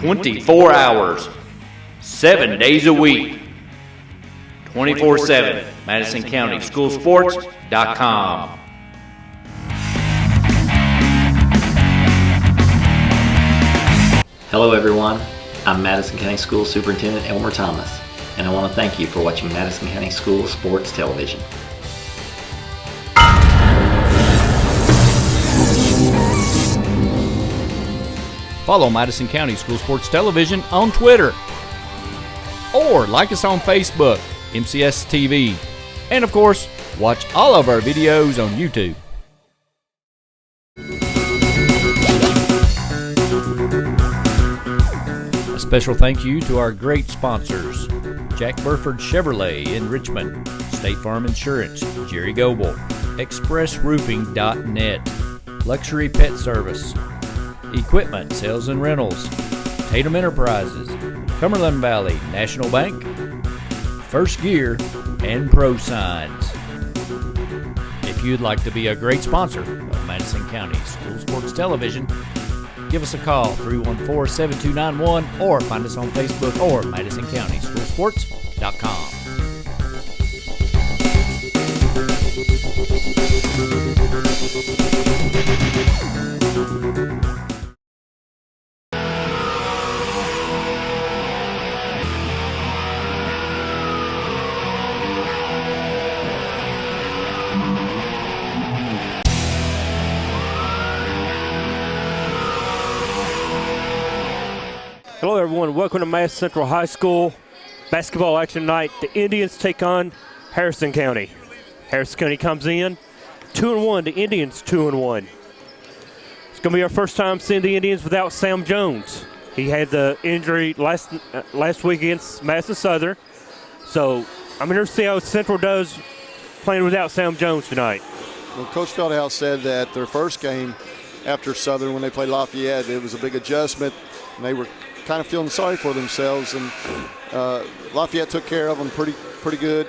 24 hours, 7 days a week, 24/7, MadisonCountySchoolSports.com. Hello everyone, I'm Madison County School Superintendent Elmer Thomas, and I want to thank you for watching Madison County School Sports Television. Follow Madison County School Sports Television on Twitter, or like us on Facebook, MCS TV, and of course, watch all of our videos on YouTube. A special thank you to our great sponsors: Jack Burford Chevrolet in Richmond, State Farm Insurance, Jerry Goble, ExpressRoofing.net, Luxury Pet Service, Equipment Sales and Rentals, Tatum Enterprises, Cumberland Valley National Bank, First Gear, and Pro Signs. If you'd like to be a great sponsor of Madison County School Sports Television, give us a call, 314-7291, or find us on Facebook or MadisonCountySchoolSports.com. Hello everyone, welcome to Mass Central High School basketball action night. The Indians take on Harrison County. Harrison County comes in 2-1, the Indians 2-1. It's going to be our first time seeing the Indians without Sam Jones. He had the injury last week against Madison Southern. So I'm here to see how Central does playing without Sam Jones tonight. Well, Coach Feldhouse said that their first game after Southern, when they played Lafayette, it was a big adjustment, and they were kind of feeling sorry for themselves, and Lafayette took care of them pretty good.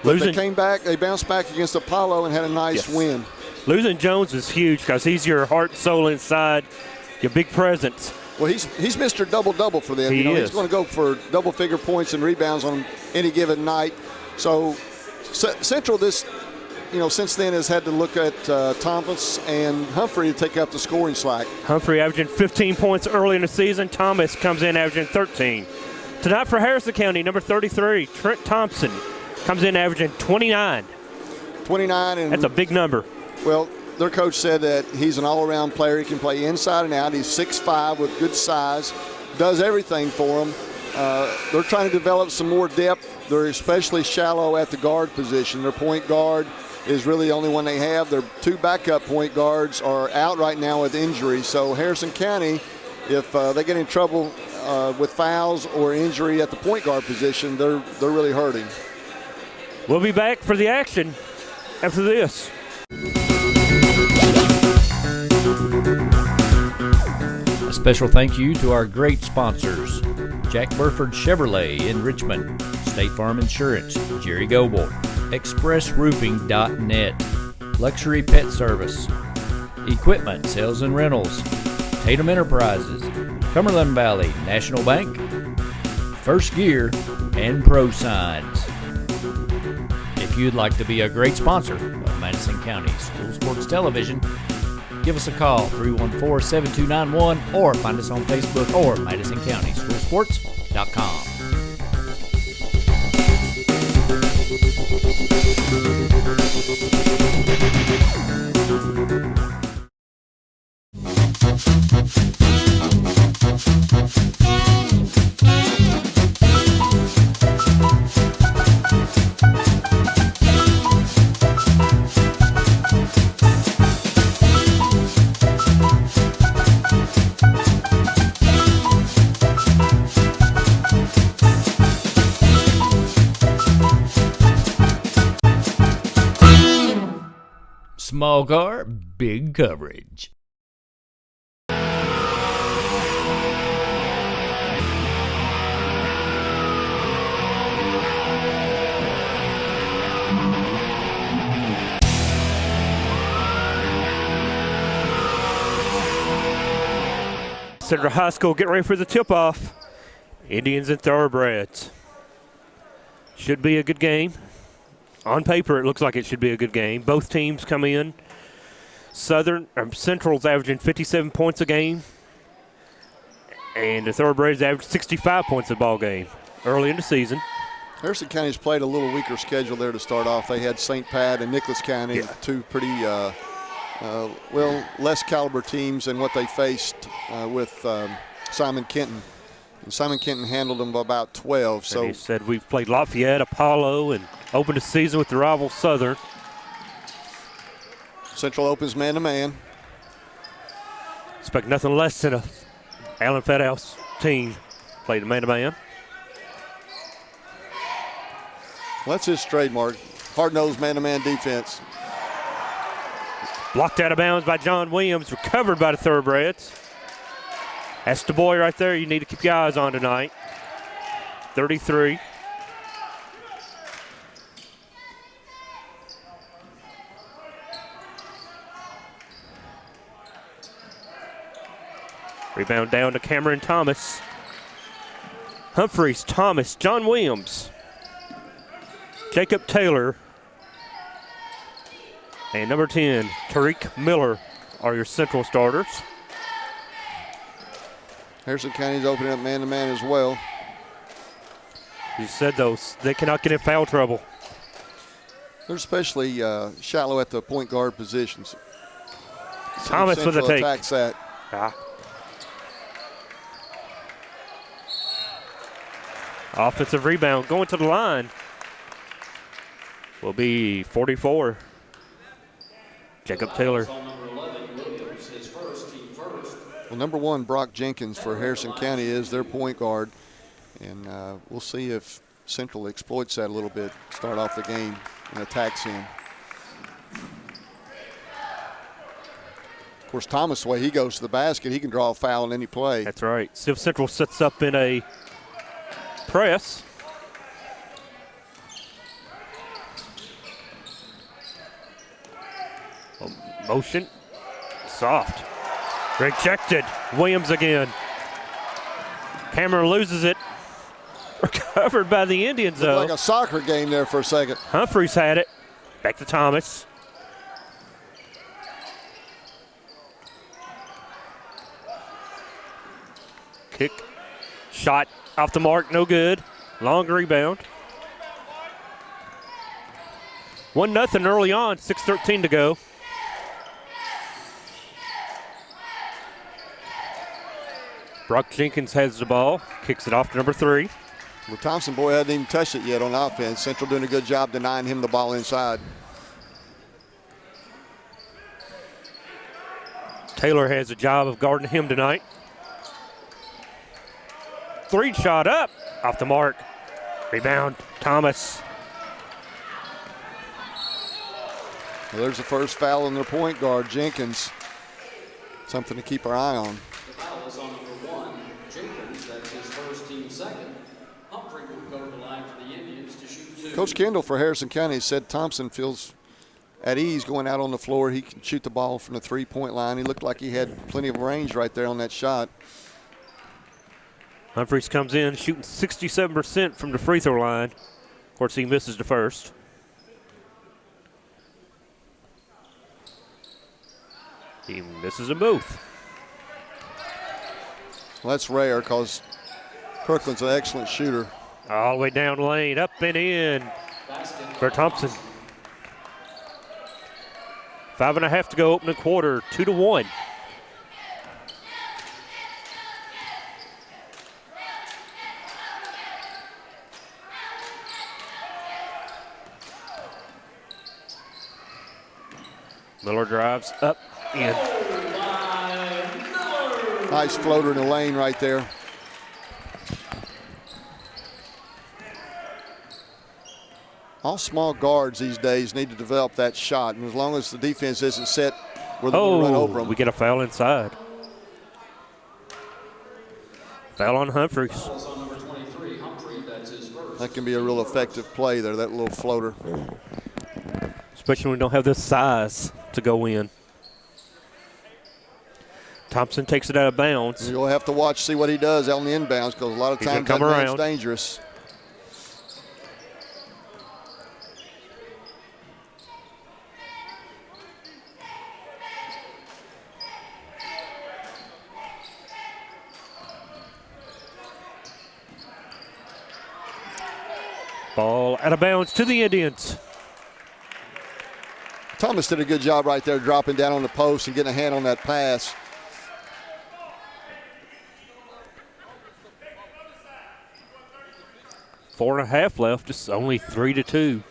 But they came back, they bounced back against Apollo and had a nice win. Losing Jones is huge because he's your heart and soul inside, your big presence. Well, he's Mr. Double-Double for them. He's going to go for double-figure points and rebounds on any given night. So Central since then has had to look at Thomas and Humphrey to take up the scoring slack. Humphrey averaging 15 points early in the season. Thomas comes in averaging 13. Tonight for Harrison County, number 33, Trent Thompson comes in averaging 29. 29. And that's a big number. Well, their coach said that he's an all-around player. He can play inside and out. He's 6'5" with good size, does everything for them. They're trying to develop some more depth. They're especially shallow at the guard position. Their point guard is really the only one they have. Their two backup point guards are out right now with injury. So Harrison County, if they get in trouble with fouls or injury at the point guard position, they're really hurting. We'll be back for the action after this. A special thank you to our great sponsors: Jack Burford Chevrolet in Richmond, State Farm Insurance, Jerry Goble, ExpressRoofing.net, Luxury Pet Service, Equipment Sales and Rentals, Tatum Enterprises, Cumberland Valley National Bank, First Gear, and Pro Signs. If you'd like to be a great sponsor of Madison County School Sports Television, give us a call, 314-7291, or find us on Facebook or MadisonCountySchoolSports.com. Small car, big coverage. Central High School get ready for the tip-off. Indians and Thoroughbreds. Should be a good game. On paper, it looks like it should be a good game. Both teams come in. Central's averaging 57 points a game, and the Thoroughbreds average 65 points a ball game early in the season. Harrison County's played a little weaker schedule there to start off. They had St. Pat and Nicholas County, two pretty, less caliber teams than what they faced with Simon Kenton. And Simon Kenton handled them by about 12. So and he said we've played Lafayette, Apollo, and opened the season with the rival Southern. Central opens man-to-man. Expect nothing less than a Allen Fedhouse team play the man-to-man. Well, that's his trademark. Hard-nosed man-to-man defense. Blocked out of bounds by John Williams, recovered by the Thoroughbreds. That's the boy right there you need to keep your eyes on tonight. 33. Rebound down to Cameron Thomas. Humphreys, Thomas, John Williams, Jacob Taylor, and number 10, Tariq Miller are your Central starters. Harrison County's opening up man-to-man as well. You said those. They cannot get in foul trouble. They're especially shallow at the point guard positions. Thomas with a Central take. attacks that. Offensive rebound going to the line will be 44. Jacob Taylor. Well, number 1, Brock Jenkins for Harrison County is their point guard. And we'll see if Central exploits that a little bit, start off the game and attacks him. Of course, Thomas, the way he goes to the basket, he can draw a foul in any play. That's right. See if Central sets up in a press. Motion. Soft. Rejected. Williams again. Cameron loses it. Recovered by the Indians, though. Like a soccer game there for a second. Humphreys had it. Back to Thomas. Kick. Shot off the mark, no good. Long rebound. 1-0 early on, 6:13 to go. Brock Jenkins has the ball, kicks it off to number 3. Well, Thompson boy hadn't even touched it yet on offense. Central doing a good job denying him the ball inside. Taylor has a job of guarding him tonight. 3 shot up, off the mark. Rebound, Thomas. Well, there's the first foul on their point guard, Jenkins. Something to keep our eye on. The foul is on number 1, Jenkins. That's his first, team second. Humphrey will go to the line for the Indians to shoot 2. Coach Kendall for Harrison County said Thompson feels at ease going out on the floor. He can shoot the ball from the 3-point line. He looked like he had plenty of range right there on that shot. Humphreys comes in shooting 67% from the free throw line. Of course, he misses the first. He misses them both. Well, that's rare because Kirkland's an excellent shooter. All the way down the lane, up and in for Thompson. 5.5 to go, opening quarter, 2-1. Miller drives up, in. Nice floater in the lane right there. All small guards these days need to develop that shot, and as long as the defense isn't set where they're going to run over them. We get a foul inside. Foul on Humphreys. On number 23, Humphrey, that's his first. That can be a real effective play there, that little floater. Especially when we don't have the size to go in. Thompson takes it out of bounds. You'll have to watch, see what he does on the inbounds, because a lot of He's gonna times come that man's around. dangerous. Ball out of bounds to the Indians. Thomas did a good job right there, dropping down on the post and getting a hand on that pass. Four and a half left, just only 3-2.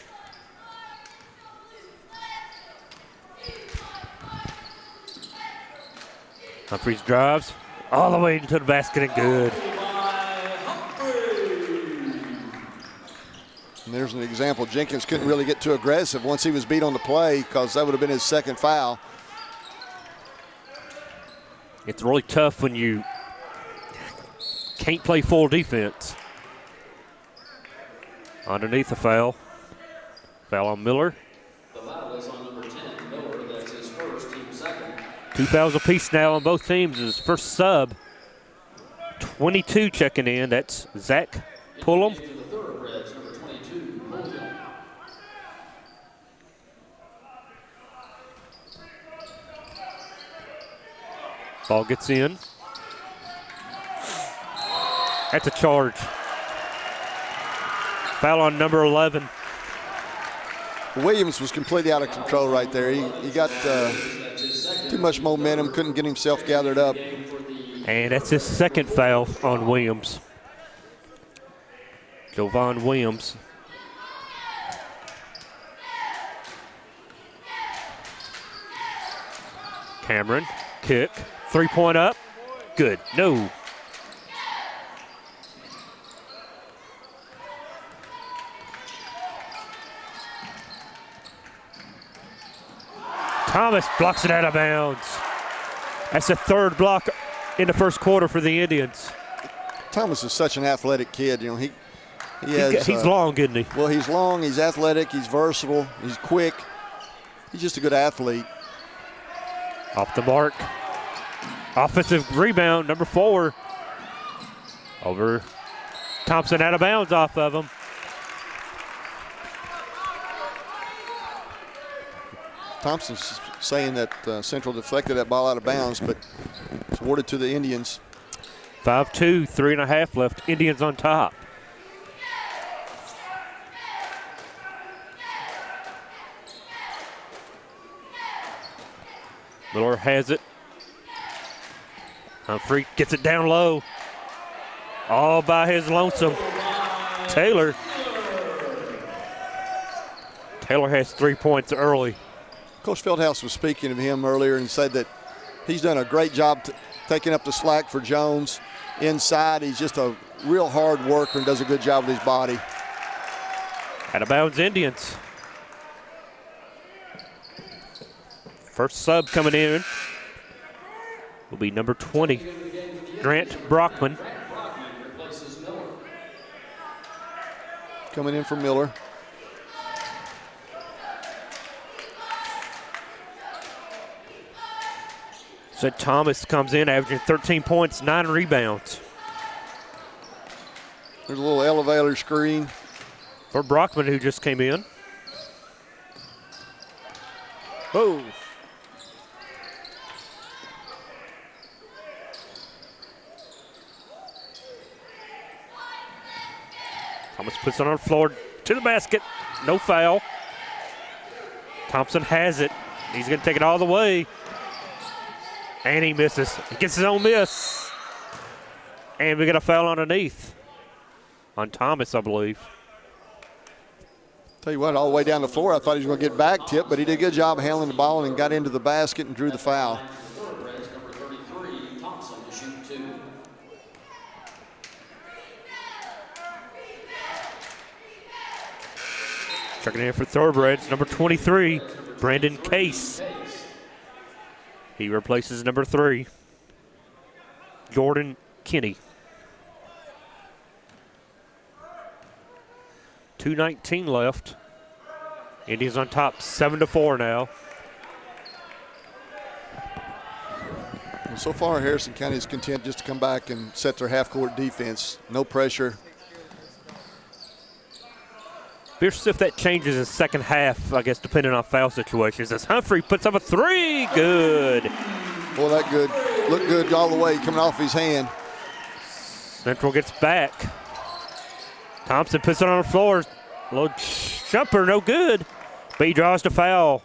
Humphreys drives all the way into the basket and good. And there's an example. Jenkins couldn't really get too aggressive once he was beat on the play, because that would have been his second foul. It's really tough when you can't play full defense. Underneath the foul. Foul on Miller. The foul is on number 10, Miller. That's his first, team second. 2 fouls apiece now on both teams. His first sub. 22 checking in. That's Zach Pullum. To the thoroughbreds, number 22, William. Ball gets in. That's a charge. Foul on number 11. Williams was completely out of control right there. He got too much momentum, couldn't get himself gathered up. And that's his second foul on Williams. Jovan Williams. Cameron, kick, 3-point up. Good, no. Thomas blocks it out of bounds. That's the third block in the first quarter for the Indians. Thomas is such an athletic kid. You know, he has. He's long, isn't he? Well, he's long. He's athletic. He's versatile. He's quick. He's just a good athlete. Off the mark. Offensive rebound, number 4. Over Thompson, out of bounds off of him. Thompson's saying that Central deflected that ball out of bounds, but it's awarded to the Indians. 5-2, 3.5 left. Indians on top. Miller has it. Humphrey gets it down low. All by his lonesome. Taylor has 3 points early. Coach Feldhouse was speaking of him earlier and said that he's done a great job taking up the slack for Jones inside. He's just a real hard worker and does a good job with his body. Out of bounds, Indians. First sub coming in will be number 20, Grant Brockman. Replaces Miller. Coming in for Miller. So Thomas comes in averaging 13 points, 9 rebounds. There's a little elevator screen. For Brockman, who just came in. Oh. Thomas puts it on the floor to the basket. No foul. Thompson has it. He's going to take it all the way. And he misses. He gets his own miss. And we got a foul underneath. On Thomas, I believe. Tell you what, all the way down the floor, I thought he was going to get back tipped, but he did a good job of handling the ball and got into the basket and drew the foul. Thoroughbreds, number 33, Thompson to shoot 2. Checking in for Thoroughbreds, number 23, Brandon Case. He replaces number 3, Jordan Kinney. 2:19 left. Indians on top, 7-4 now. So far, Harrison County is content just to come back and set their half-court defense. No pressure. Be interested if that changes in second half, I guess, depending on foul situations. As Humphrey puts up a three. Good. Boy, that good. Looked good all the way coming off his hand. Central gets back. Thompson puts it on the floor. Little jumper, no good. But he draws the foul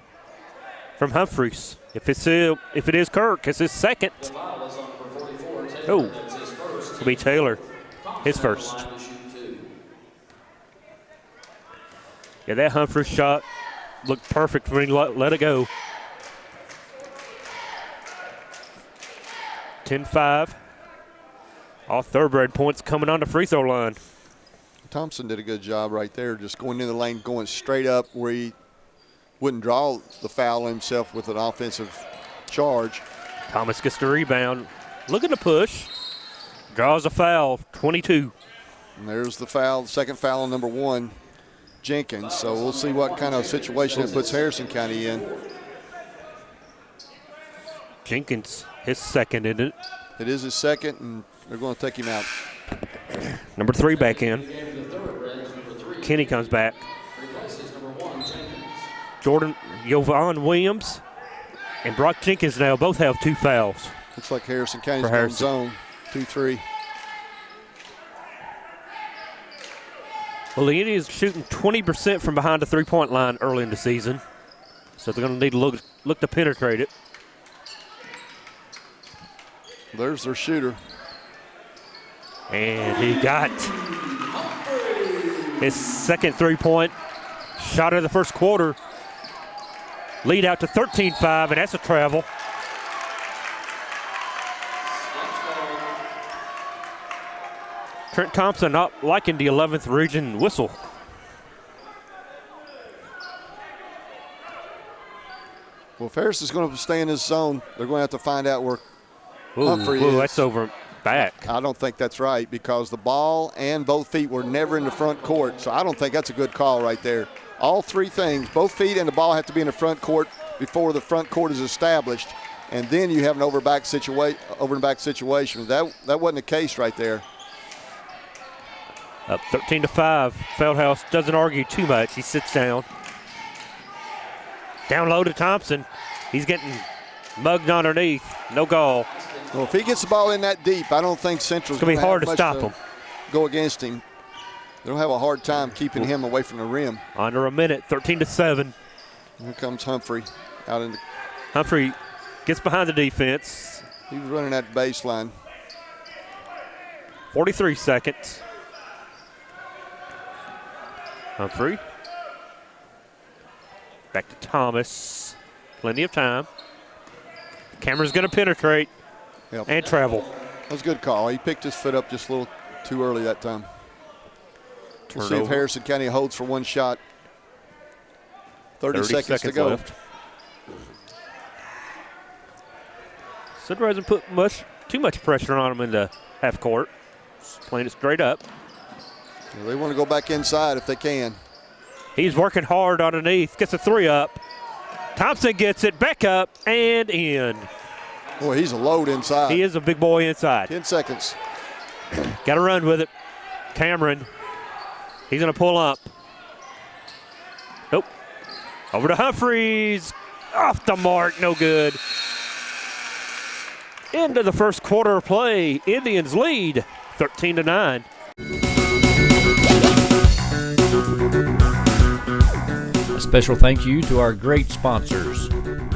from Humphreys. If it is Kirk, it's his second. Oh, it'll be Taylor, his first. Yeah, that Humphreys shot looked perfect when he let it go. 10-5. All thoroughbred points coming on the free throw line. Thompson did a good job right there, just going in the lane, going straight up where he wouldn't draw the foul himself with an offensive charge. Thomas gets the rebound, looking to push, draws a foul, 22. And there's the foul, the second foul on number 1, Jenkins. So we'll see what kind of situation it puts Harrison County in. Jenkins, his second, isn't it? It is his second, and they're going to take him out. Number 3 back in. Kenny comes back. Jovan Williams and Brock Jenkins now both have 2 fouls. Looks like Harrison County's going zone 2-3. Well, the Indians shooting 20% from behind the three-point line early in the season, so they're going to need to look to penetrate it. There's their shooter. And he got his second three-point shot of the first quarter. Lead out to 13-5, and that's a travel. Trent Thompson not liking the 11th region whistle. Well, if Harris is going to stay in his zone, they're going to have to find out where Humphrey is. That's over back. I don't think that's right because the ball and both feet were never in the front court, so I don't think that's a good call right there. All 3 things, both feet and the ball have to be in the front court before the front court is established, and then you have an over and back situation. That wasn't the case right there. Up 13-5. Feldhouse doesn't argue too much. He sits down. Down low to Thompson. He's getting mugged underneath. No goal. Well, if he gets the ball in that deep, I don't think Central's going to be hard to stop him. Go against him. They'll have a hard time keeping him away from the rim. Under a minute, 13-7. Here comes Humphrey out in the. Humphrey gets behind the defense. He was running that baseline. 43 seconds. Humphrey. Back to Thomas. Plenty of time. Cameron's going to penetrate and travel. That was a good call. He picked his foot up just a little too early that time. We'll see if Harrison County holds for one shot. 30 seconds to go. Left. Central hasn't put too much pressure on him in the half court. Just playing it straight up. They want to go back inside if they can. He's working hard underneath. Gets a 3 up. Thompson gets it back up and in. Boy, he's a load inside. He is a big boy inside. 10 seconds. Got to run with it. Cameron. He's going to pull up. Nope. Over to Humphreys. Off the mark. No good. Into the first quarter of play. Indians lead 13-9. A special thank you to our great sponsors: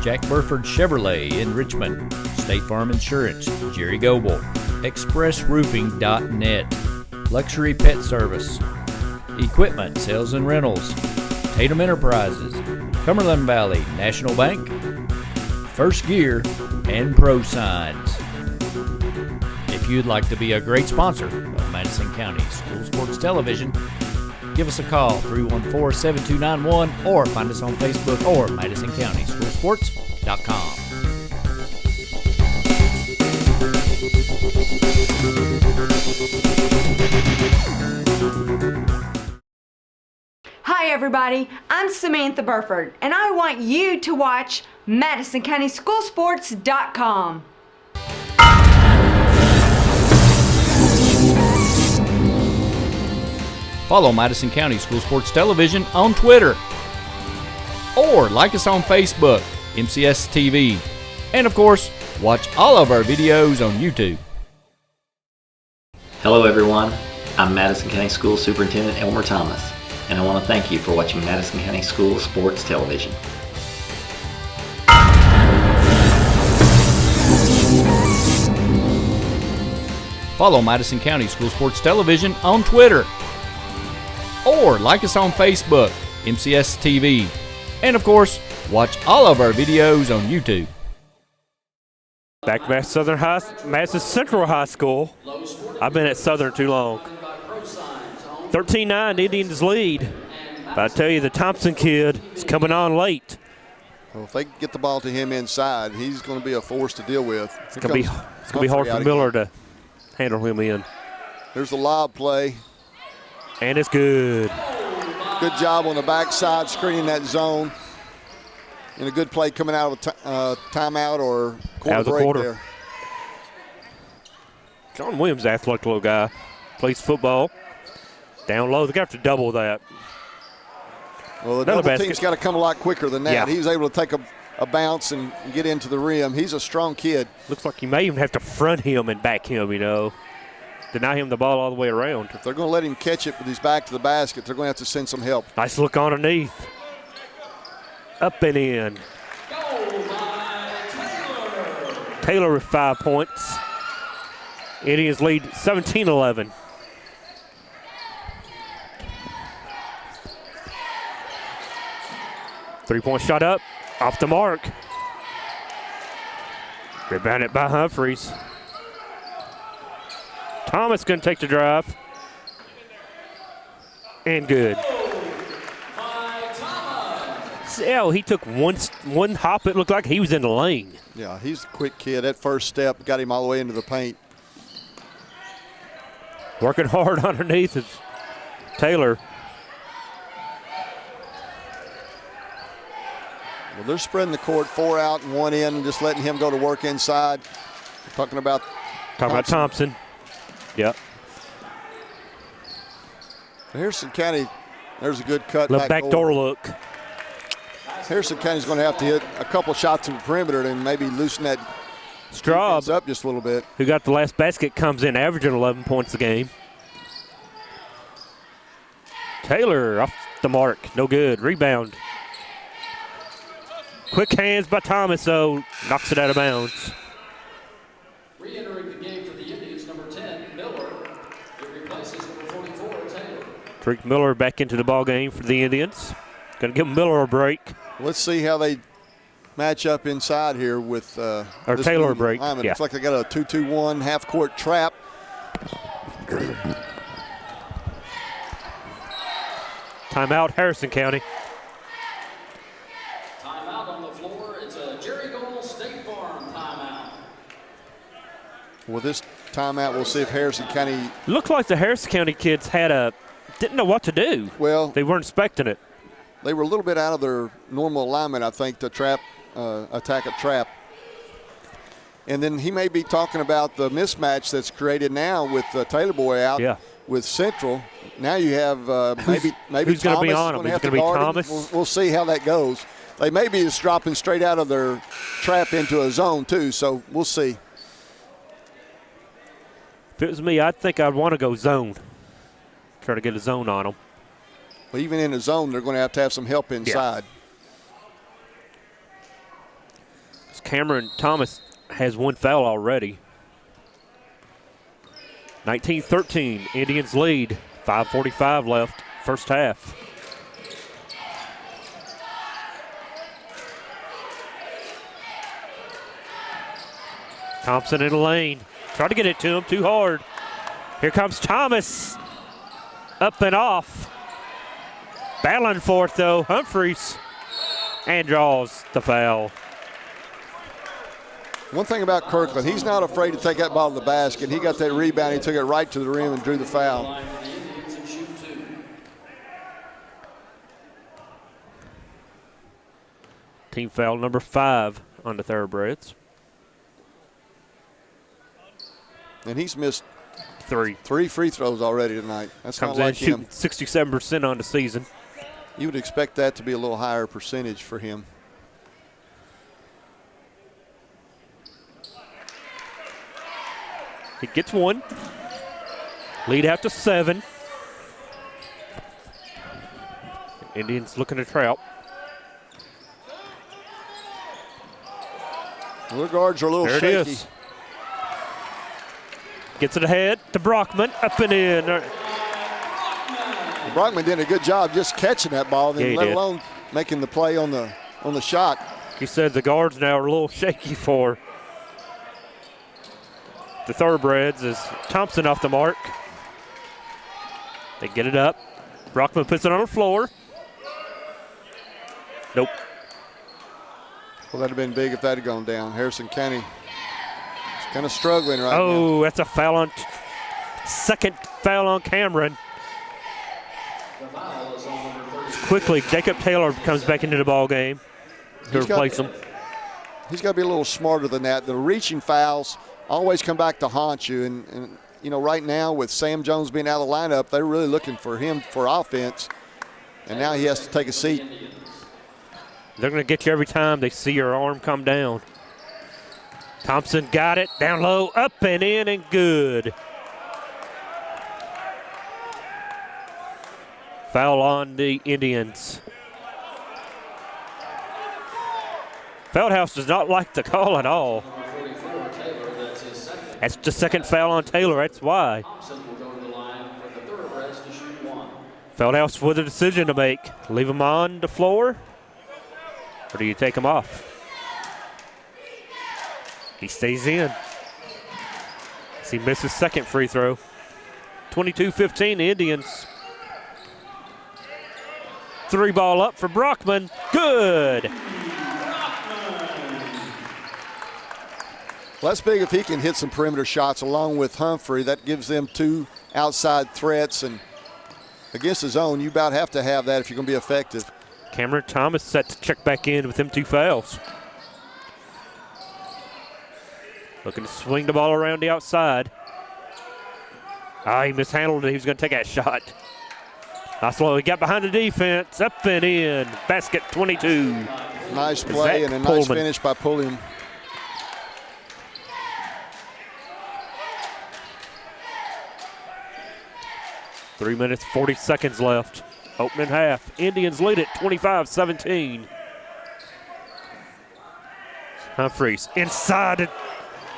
Jack Burford Chevrolet in Richmond, State Farm Insurance, Jerry Goble, ExpressRoofing.net, Luxury Pet Service, Equipment Sales and Rentals, Tatum Enterprises, Cumberland Valley National Bank, First Gear, and Pro Signs. If you'd like to be a great sponsor of Madison County School Sports Television, give us a call, 314-7291, or find us on Facebook or MadisonCountySchoolSports.com. Hi everybody, I'm Samantha Burford, and I want you to watch MadisonCountySchoolSports.com. Follow Madison County School Sports Television on Twitter. Or like us on Facebook, MCS TV. And of course, watch all of our videos on YouTube. Hello everyone, I'm Madison County School Superintendent Elmer Thomas, and I want to thank you for watching Madison County School Sports Television. Follow Madison County School Sports Television on Twitter. Or like us on Facebook, MCS TV. And of course, watch all of our videos on YouTube. Back to Madison Central High School. I've been at Southern too long. 13-9, Indians lead. But I tell you, the Thompson kid is coming on late. Well, if they get the ball to him inside, he's going to be a force to deal with. It's going to be hard for Miller to handle him in. There's the lob play. And it's good. Good job on the backside, screening that zone. And a good play coming out of a timeout or quarter break there. John Williams, athletic little guy, plays football. Down low, they got to double that. Well, the double team's got to come a lot quicker than that. Yeah. He was able to take a bounce and get into the rim. He's a strong kid. Looks like you may even have to front him and back him, Deny him the ball all the way around. If they're going to let him catch it with his back to the basket, they're going to have to send some help. Nice look underneath. Up and in. Taylor with 5 points. Indians lead 17-11. Three-point shot up, off the mark. Rebounded by Humphreys. Thomas going to take the drive. And good. Yeah, he took one hop. It looked like he was in the lane. Yeah, he's a quick kid. That first step got him all the way into the paint. Working hard underneath is Taylor. Well, they're spreading the court, 4 out and 1 in, and just letting him go to work inside. Talking about Thompson. Yep. Harrison County, there's a good cut. Little backdoor look. Harrison County's going to have to hit a couple shots from the perimeter and maybe loosen that Straub up just a little bit. Who got the last basket, comes in averaging 11 points a game. Taylor off the mark, no good. Rebound. Quick hands by Thomas, though, knocks it out of bounds. Re-entering the game for the Indians, number 10, Miller. It replaces number 44, Taylor. Drake Miller back into the ball game for the Indians. Going to give Miller a break. Let's see how they match up inside here with or Taylor a break. Yeah. Looks like they got a 2-2-1 half-court trap. Timeout, Harrison County. Timeout on the floor. It's a Jerry Gold State Farm timeout. Well, this timeout, we'll see if Harrison County. Looked like the Harrison County kids didn't know what to do. Well, they weren't expecting it. They were a little bit out of their normal alignment, I think, to attack a trap. And then he may be talking about the mismatch that's created now with Taylor Boy out with Central. Now you have maybe who's going to be on him? Is it going to be Thomas? We'll see how that goes. They may be just dropping straight out of their trap into a zone too, so we'll see. If it was me, I think I'd want to go zone. Try to get a zone on them. Well, even in a zone, they're going to have some help inside. Yeah. Cameron Thomas has one foul already. 19-13, Indians lead. 5:45 left, first half. Thompson in the lane. Try to get it to him, too hard. Here comes Thomas. Up and off. Battling for it, though, Humphreys. And draws the foul. One thing about Kirkland, he's not afraid to take that ball to the basket. He got that rebound. He took it right to the rim and drew the foul. Team foul number 5 on the Thoroughbreds. And he's missed three. 3 free throws already tonight. That's Comes not in like him. shooting 67% on the season. You would expect that to be a little higher percentage for him. He gets one. Lead after 7. Indians looking to trap. Their guards are a little There it shaky. is. Gets it ahead to Brockman, up and in. Brockman did a good job just catching that ball, then Yeah, he let did. alone making the play on the shot. He said the guards now are a little shaky for the thoroughbreds as Thompson off the mark. They get it up. Brockman puts it on the floor. Nope. Well, that'd have been big if that had gone down. Harrison County is kind of struggling right now. Oh, that's a foul on, second foul on Cameron. Quickly, Jacob Taylor comes back into the ball game to replace him. He's got to be a little smarter than that. The reaching fouls always come back to haunt you. And you know, right now with Sam Jones being out of the lineup, they're really looking for him for offense. And now he has to take a seat. They're going to get you every time they see your arm come down. Thompson got it, down low, up and in, and good. Foul on the Indians. Feldhouse does not like the call at all. That's the second foul on Taylor, that's why. Feldhouse with a decision to make. Leave him on the floor, or do you take him off? He stays in. As he misses second free throw. 22-15, the Indians. 3 ball up for Brockman. Good. Well, that's big if he can hit some perimeter shots along with Humphrey. That gives them 2 outside threats. And against the zone, you about have to have that if you're going to be effective. Cameron Thomas set to check back in with them 2 fouls. Looking to swing the ball around the outside. He mishandled it. He was going to take that shot. Oslo, he got behind the defense. Up and in. Basket 22. Nice play Zach and a nice Pullman. finish by Pulliam. Three minutes, 40 seconds left. Opening half. Indians lead it 25-17. Humphreys inside at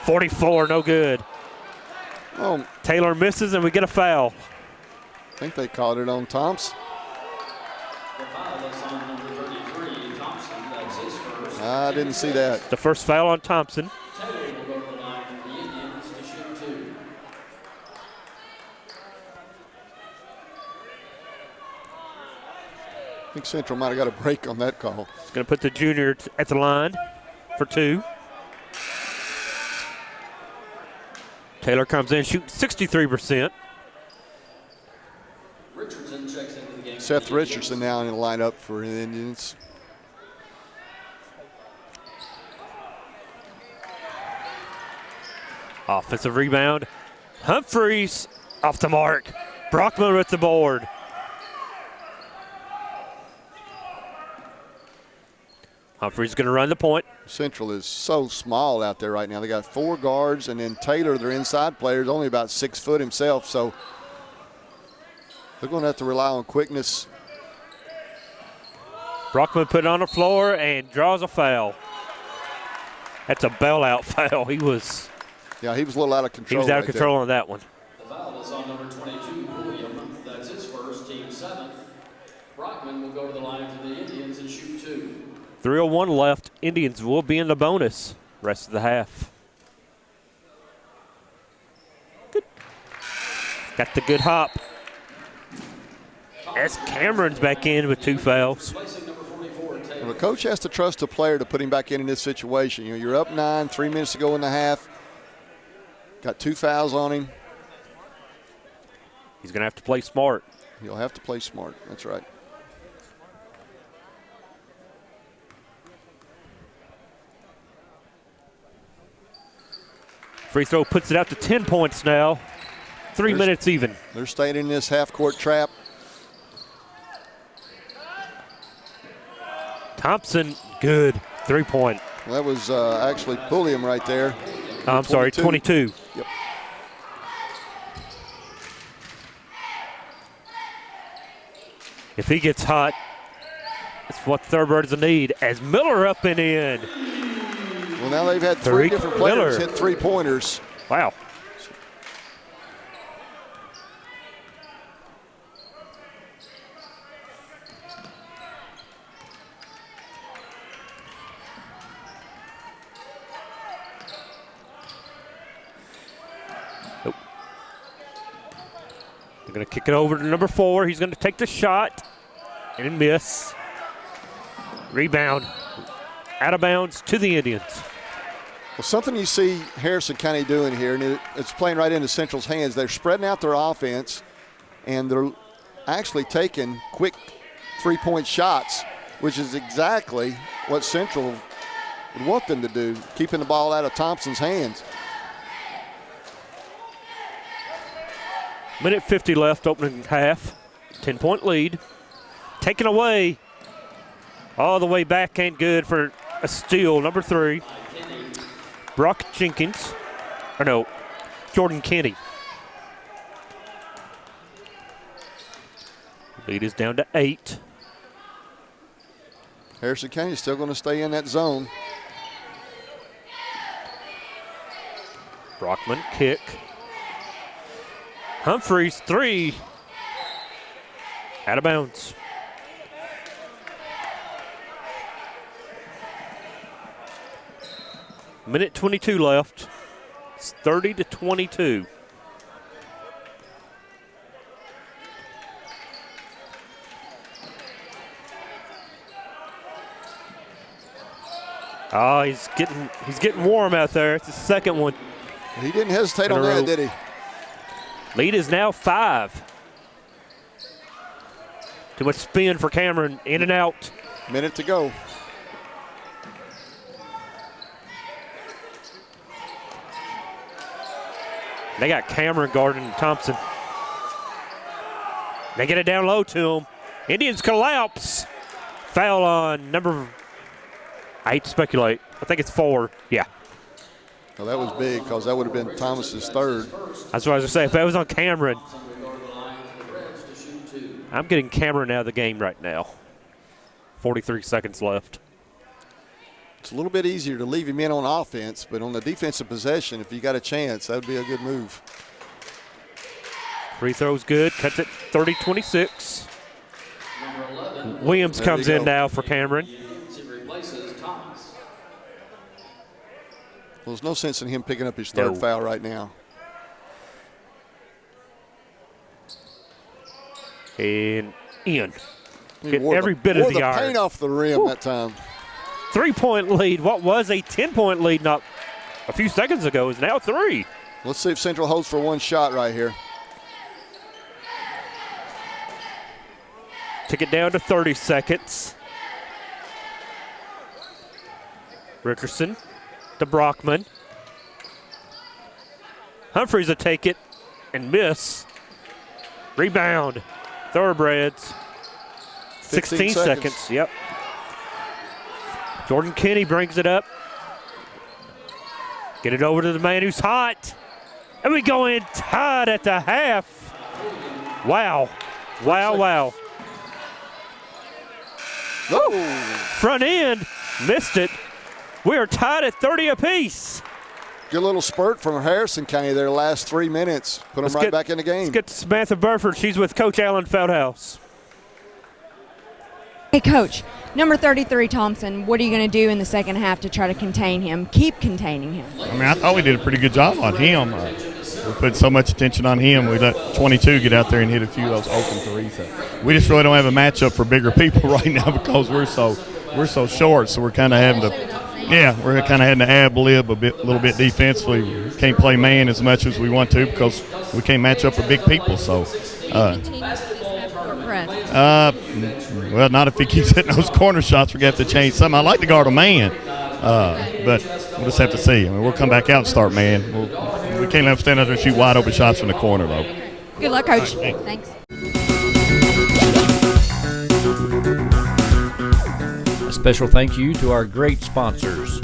44, no good. Oh, Taylor misses and we get a foul. I think they called it on Thompson. I didn't see that. The first foul on Thompson. I think Central might have got a break on that call. It's going to put the junior at the line for 2. Taylor comes in shooting 63%. Richardson checks into the game. Seth Richardson now in the lineup for the Indians. Offensive rebound. Humphreys off the mark. Brockman with the board. Humphreys going to run the point. Central is so small out there right now. They got 4 guards, and then Taylor, their inside player, is only about 6 foot himself. So they're going to have to rely on quickness. Brockman put it on the floor and draws a foul. That's a bailout foul. He was a little out of control. He was out of control on that one. The foul is on number 22, William. That's his first, team 7. Brockman will go to the line for the Indians and shoot 2. 3:01 left. Indians will be in the bonus rest of the half. Good. Got the good hop. As Cameron's back in with 2 fouls. Well, the coach has to trust a player to put him back in this situation. You know, you're up 9, 3 minutes to go in the half. Got 2 fouls on him. He's going to have to play smart. He'll have to play smart. That's right. Free throw puts it out to 10 points now 3 minutes even. They're staying in this half-court trap. Thompson, good 3-point. Well, that was actually Pulliam right there. I'm sorry, 22. Yep. If he gets hot, it's what Thoroughbreds will need. As Miller up and in. Well, now they've had three Tariq different players Miller. hit three-pointers. Wow. They're going to kick it over to number 4. He's going to take the shot and miss. Rebound. Out of bounds to the Indians. Well, something you see Harrison County doing here, and it's playing right into Central's hands. They're spreading out their offense, and they're actually taking quick three-point shots, which is exactly what Central would want them to do, keeping the ball out of Thompson's hands. Minute 50 left, opening half. 10-point lead. Taken away. All the way back, ain't good for a steal. Number 3. Brock Jenkins. Or no, Jordan Kenny. Lead is down to 8. Harrison County is still going to stay in that zone. Brockman kick. Humphreys 3. Out of bounds. Minute 22 left. It's 30-22. Oh, he's getting warm out there. It's the second one. He didn't hesitate on that, did he? Lead is now 5. Too much spin for Cameron. In and out. Minute to go. They got Cameron guarding Thompson. They get it down low to him. Indians collapse. Foul on number, I hate to speculate. I think it's 4. Yeah. Well, that was big because that would have been Thomas's third. That's what I was going to say. If that was on Cameron, I'm getting Cameron out of the game right now. 43 seconds left. It's a little bit easier to leave him in on offense, but on the defensive possession, if you got a chance, that would be a good move. Free throw's good. Cuts it 30-26. Williams comes in now for Cameron. Well, there's no sense in him picking up his third foul right now. And in. Get Wore every bit of the iron. paint off the rim that time. 3-point lead. What was a 10-point lead not a few seconds ago is now 3. Let's see if Central holds for one shot right here. Took it down to 30 seconds. Rickerson to Brockman. Humphreys will take it and miss. Rebound. Thoroughbreds. 16 seconds. Yep. Jordan Kenny brings it up. Get it over to the man who's hot. And we go in tied at the half. Wow. Wow, wow. Woo! Front end. Missed it. We are tied at 30 apiece. Good little spurt from Harrison County there last 3 minutes. Put them right back in the game. Let's get to Samantha Burford. She's with Coach Alan Feldhouse. Hey, Coach, number 33, Thompson, what are you going to do in the second half to try to contain him, keep containing him? I mean, I thought we did a pretty good job on him. We put so much attention on him. We let 22 get out there and hit a few of those open threes. So we just really don't have a matchup for bigger people right now because we're so short. So we're kind of having to ad-lib a little bit defensively. We can't play man as much as we want to because we can't match up with big people. So. Well, not if he keeps hitting those corner shots. We're going to have to change something. I like to guard a man, but we'll just have to see. I mean, we'll come back out and start man. We'll We can't let them stand out there and shoot wide open shots from the corner, though. Good luck, Coach. Thanks. A special thank you to our great sponsors: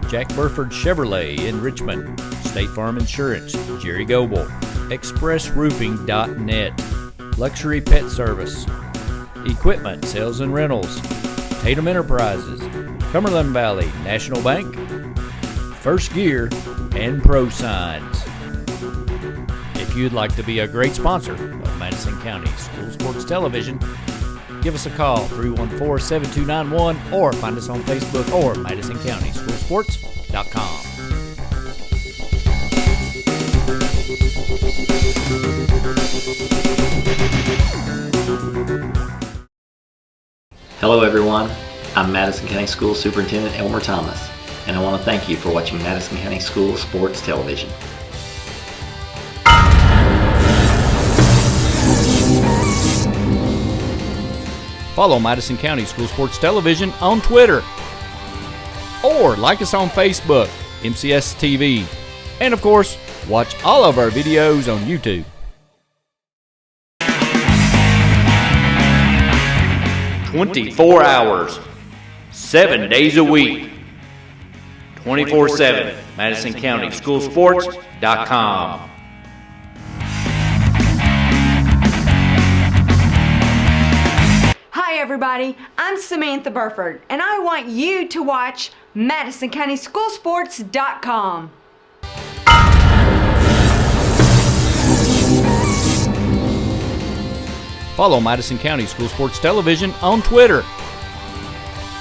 Jack Burford Chevrolet in Richmond, State Farm Insurance, Jerry Goble, ExpressRoofing.net, Luxury Pet Service, Equipment Sales and Rentals, Tatum Enterprises, Cumberland Valley National Bank, First Gear, and Pro Signs. If you'd like to be a great sponsor of Madison County School Sports Television, give us a call, 314-7291, or find us on Facebook or MadisonCountySchoolSports.com. Hello everyone, I'm Madison County School Superintendent Elmer Thomas, and I want to thank you for watching Madison County School Sports Television. Follow Madison County School Sports Television on Twitter, or like us on Facebook, MCS TV, and of course, watch all of our videos on YouTube. 24 hours, 7 days a week, 24/7, MadisonCountySchoolSports.com. Hi, everybody. I'm Samantha Burford, and I want you to watch MadisonCountySchoolSports.com. Follow Madison County School Sports Television on Twitter,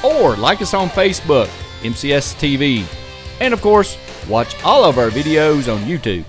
or like us on Facebook, MCS TV, and of course, watch all of our videos on YouTube.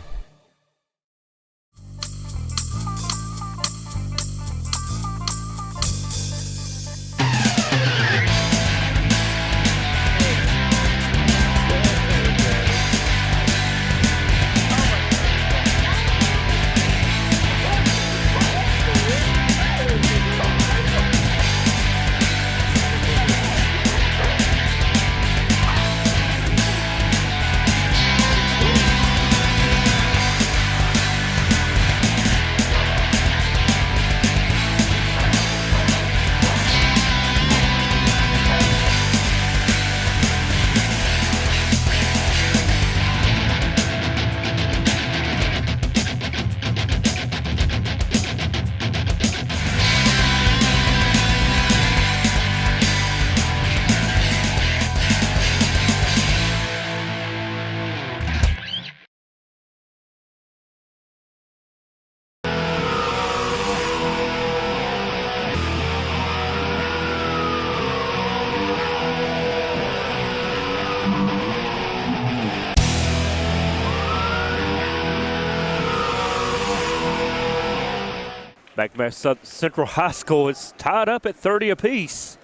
Back to Central High School, it's tied up at 30 apiece.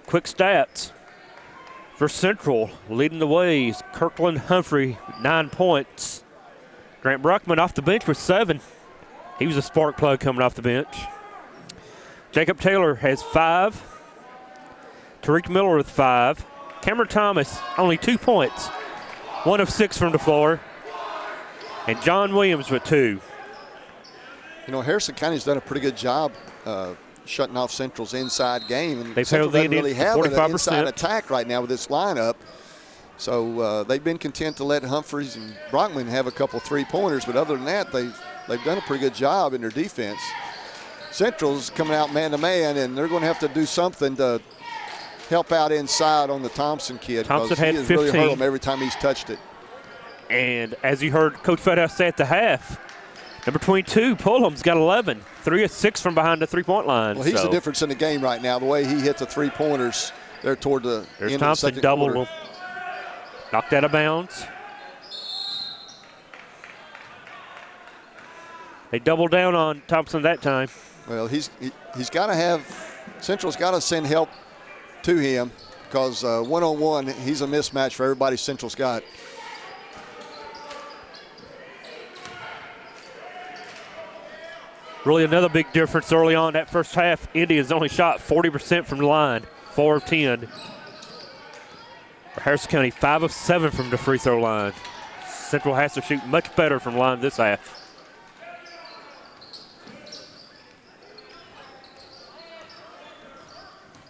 Quick stats for Central, leading the way is Kirkland Humphrey, 9 points. Grant Bruckman off the bench with 7. He was a spark plug coming off the bench. Jacob Taylor has 5. Tariq Miller with 5. Cameron Thomas, only 2 points. 1 of 6 from the floor. And John Williams with 2. You know, Harrison County's done a pretty good job shutting off Central's inside game. And They've Central held the doesn't really Indians have to an 45%. inside attack right now with this lineup. So they've been content to let Humphreys and Brockman have a couple three-pointers, but other than that, they've done a pretty good job in their defense. Central's coming out man-to-man, and they're going to have to do something to help out inside on the Thompson kid. Thompson he had has 15. really hurt him every time he's touched it. And as you heard Coach Fetthouse say at the half, number 22, Pullham's got 11. 3 of 6 from behind the three-point line. Well, he's the difference in the game right now, the way he hit the three-pointers there toward the There's end Thompson of the second quarter. Knocked out of bounds. They doubled down on Thompson that time. Well, he's got to have – Central's got to send help to him because one-on-one, he's a mismatch for everybody Central's got. Really another big difference early on that first half. Indians only shot 40% from the line, 4 of 10. For Harrison County, 5 of 7 from the free throw line. Central has to shoot much better from line this half.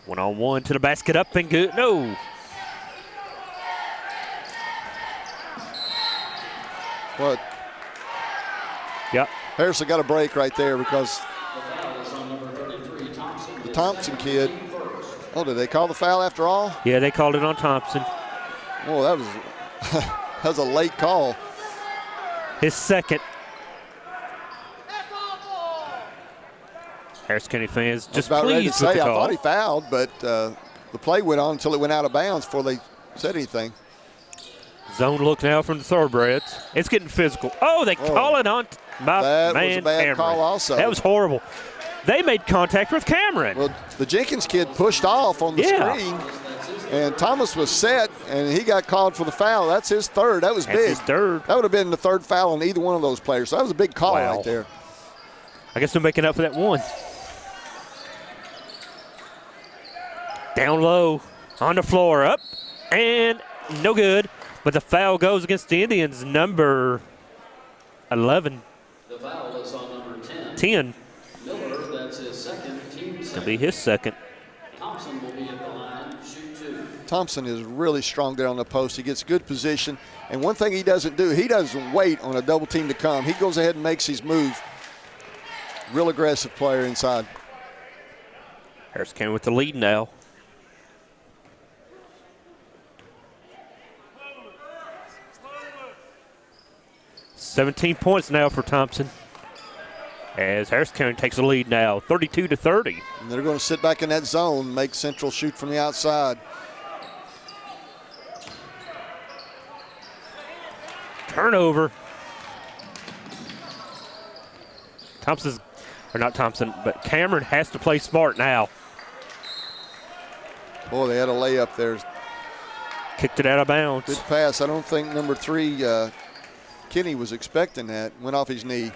One-on-one to the basket, up and good. No. What? Yep. Harrison got a break right there because the Thompson kid. Oh, did they call the foul after all? Yeah, they called it on Thompson. Oh, that was that was a late call. His second. Harris County fans just about ready to pleased with say, the I call. thought he fouled, but the play went on until it went out of bounds before they said anything. Zone look now from the Thoroughbreds. It's getting physical. Oh, they call it on my That man was a bad Cameron. call also. That was horrible. They made contact with Cameron. Well, the Jenkins kid pushed off on the screen, and Thomas was set, and he got called for the foul. That's his third. That was That's big. his third. That would have been the third foul on either one of those players. So that was a big call right there. I guess they're making up for that one. Down low, on the floor, up, and no good. But the foul goes against the Indians, number 11. The foul is on number 10. 10. Miller, that's his second, team It'll second. be his second. Thompson will be at the line, shoot 2. Thompson is really strong there on the post. He gets good position. And one thing he doesn't do, he doesn't wait on a double team to come. He goes ahead and makes his move. Real aggressive player inside. Harris County with the lead now. $17 points now for Thompson, as Harris County takes the lead now, 32-30. And they're going to sit back in that zone, make Central shoot from the outside. Turnover. Thompson's, or not Thompson, but Cameron has to play smart now. Boy, they had a layup there. Kicked it out of bounds. Good pass. I don't think number 3, Kenny, was expecting that. Went off his knee.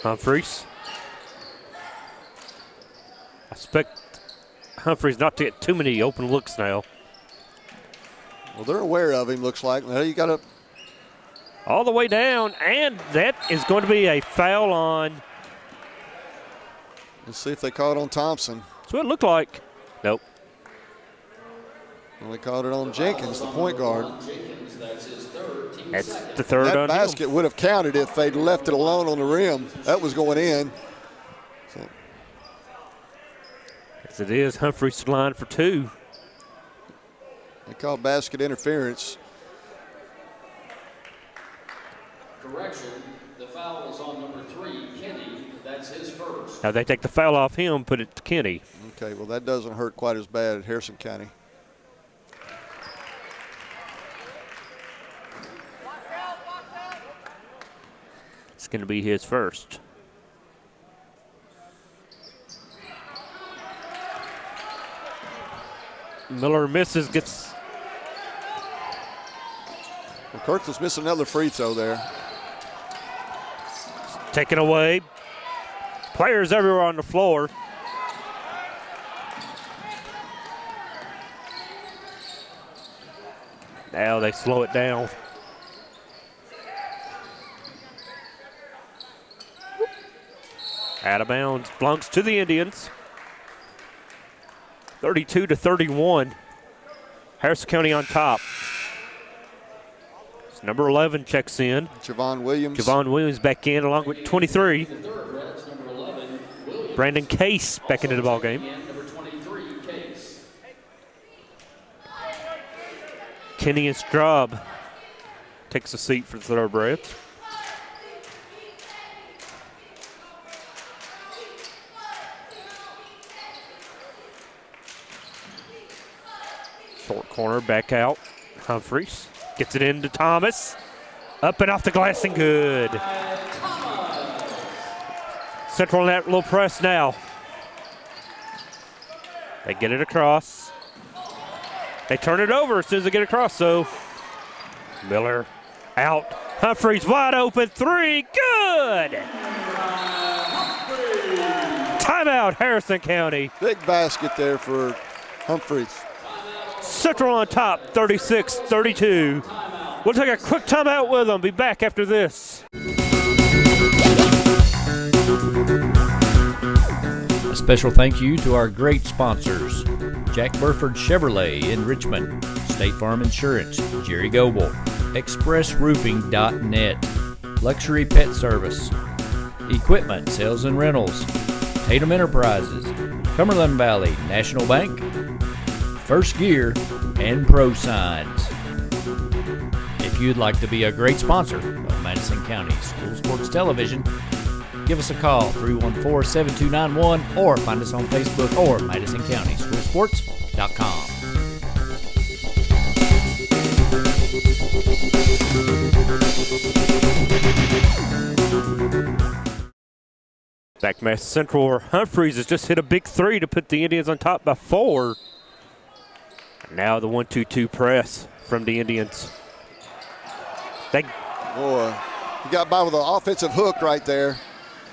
Humphreys. I expect Humphreys not to get too many open looks now. Well, they're aware of him, looks like. Now you got to. All the way down, and that is going to be a foul on. Let's see if they call it on Thompson. That's what it looked like. Nope. Well, they called it on Jenkins, the point guard. That's the third That on him. basket would have counted if they'd left it alone on the rim. That was going in. So, As it is, Humphreys line for 2. they called basket interference. Correction, the foul is on number 3, Kenny. That's his first. Now they take the foul off him, put it to Kenny. Okay, well, that doesn't hurt quite as bad at Harrison County. It's going to be his first. Miller misses, gets. Well, Kirkland's missing another free throw there. Taken away. Players everywhere on the floor. Now they slow it down. Out of bounds. Belongs to the Indians. 32-31. Harrison County on top. It's number 11 checks in. Javon Williams. Javon Williams back in along with 23. Brandon Case back into the ball game. Kenny and Straub takes a seat for the Thoroughbreds. Short corner, back out. Humphreys gets it into Thomas. Up and off the glass and good. Central in that little press now. They get it across. They turn it over as soon as they get across, so Miller out. Humphreys wide open, 3, good! Timeout, Harrison County. Big basket there for Humphreys. Central on top, 36-32. We'll take a quick timeout with them. Be back after this. A special thank you to our great sponsors: Jack Burford Chevrolet in Richmond, State Farm Insurance, Jerry Goble, ExpressRoofing.net, Luxury Pet Service, Equipment Sales and Rentals, Tatum Enterprises, Cumberland Valley National Bank, First Gear, and Pro Signs. If you'd like to be a great sponsor of Madison County School Sports Television, give us a call, 314-7291, or find us on Facebook or MadisonCountySchoolSports.com. Back to Madison Central, where Humphreys has just hit a big three to put the Indians on top by 4. Now the 1-2-2 press from the Indians. Boy, he got by with an offensive hook right there.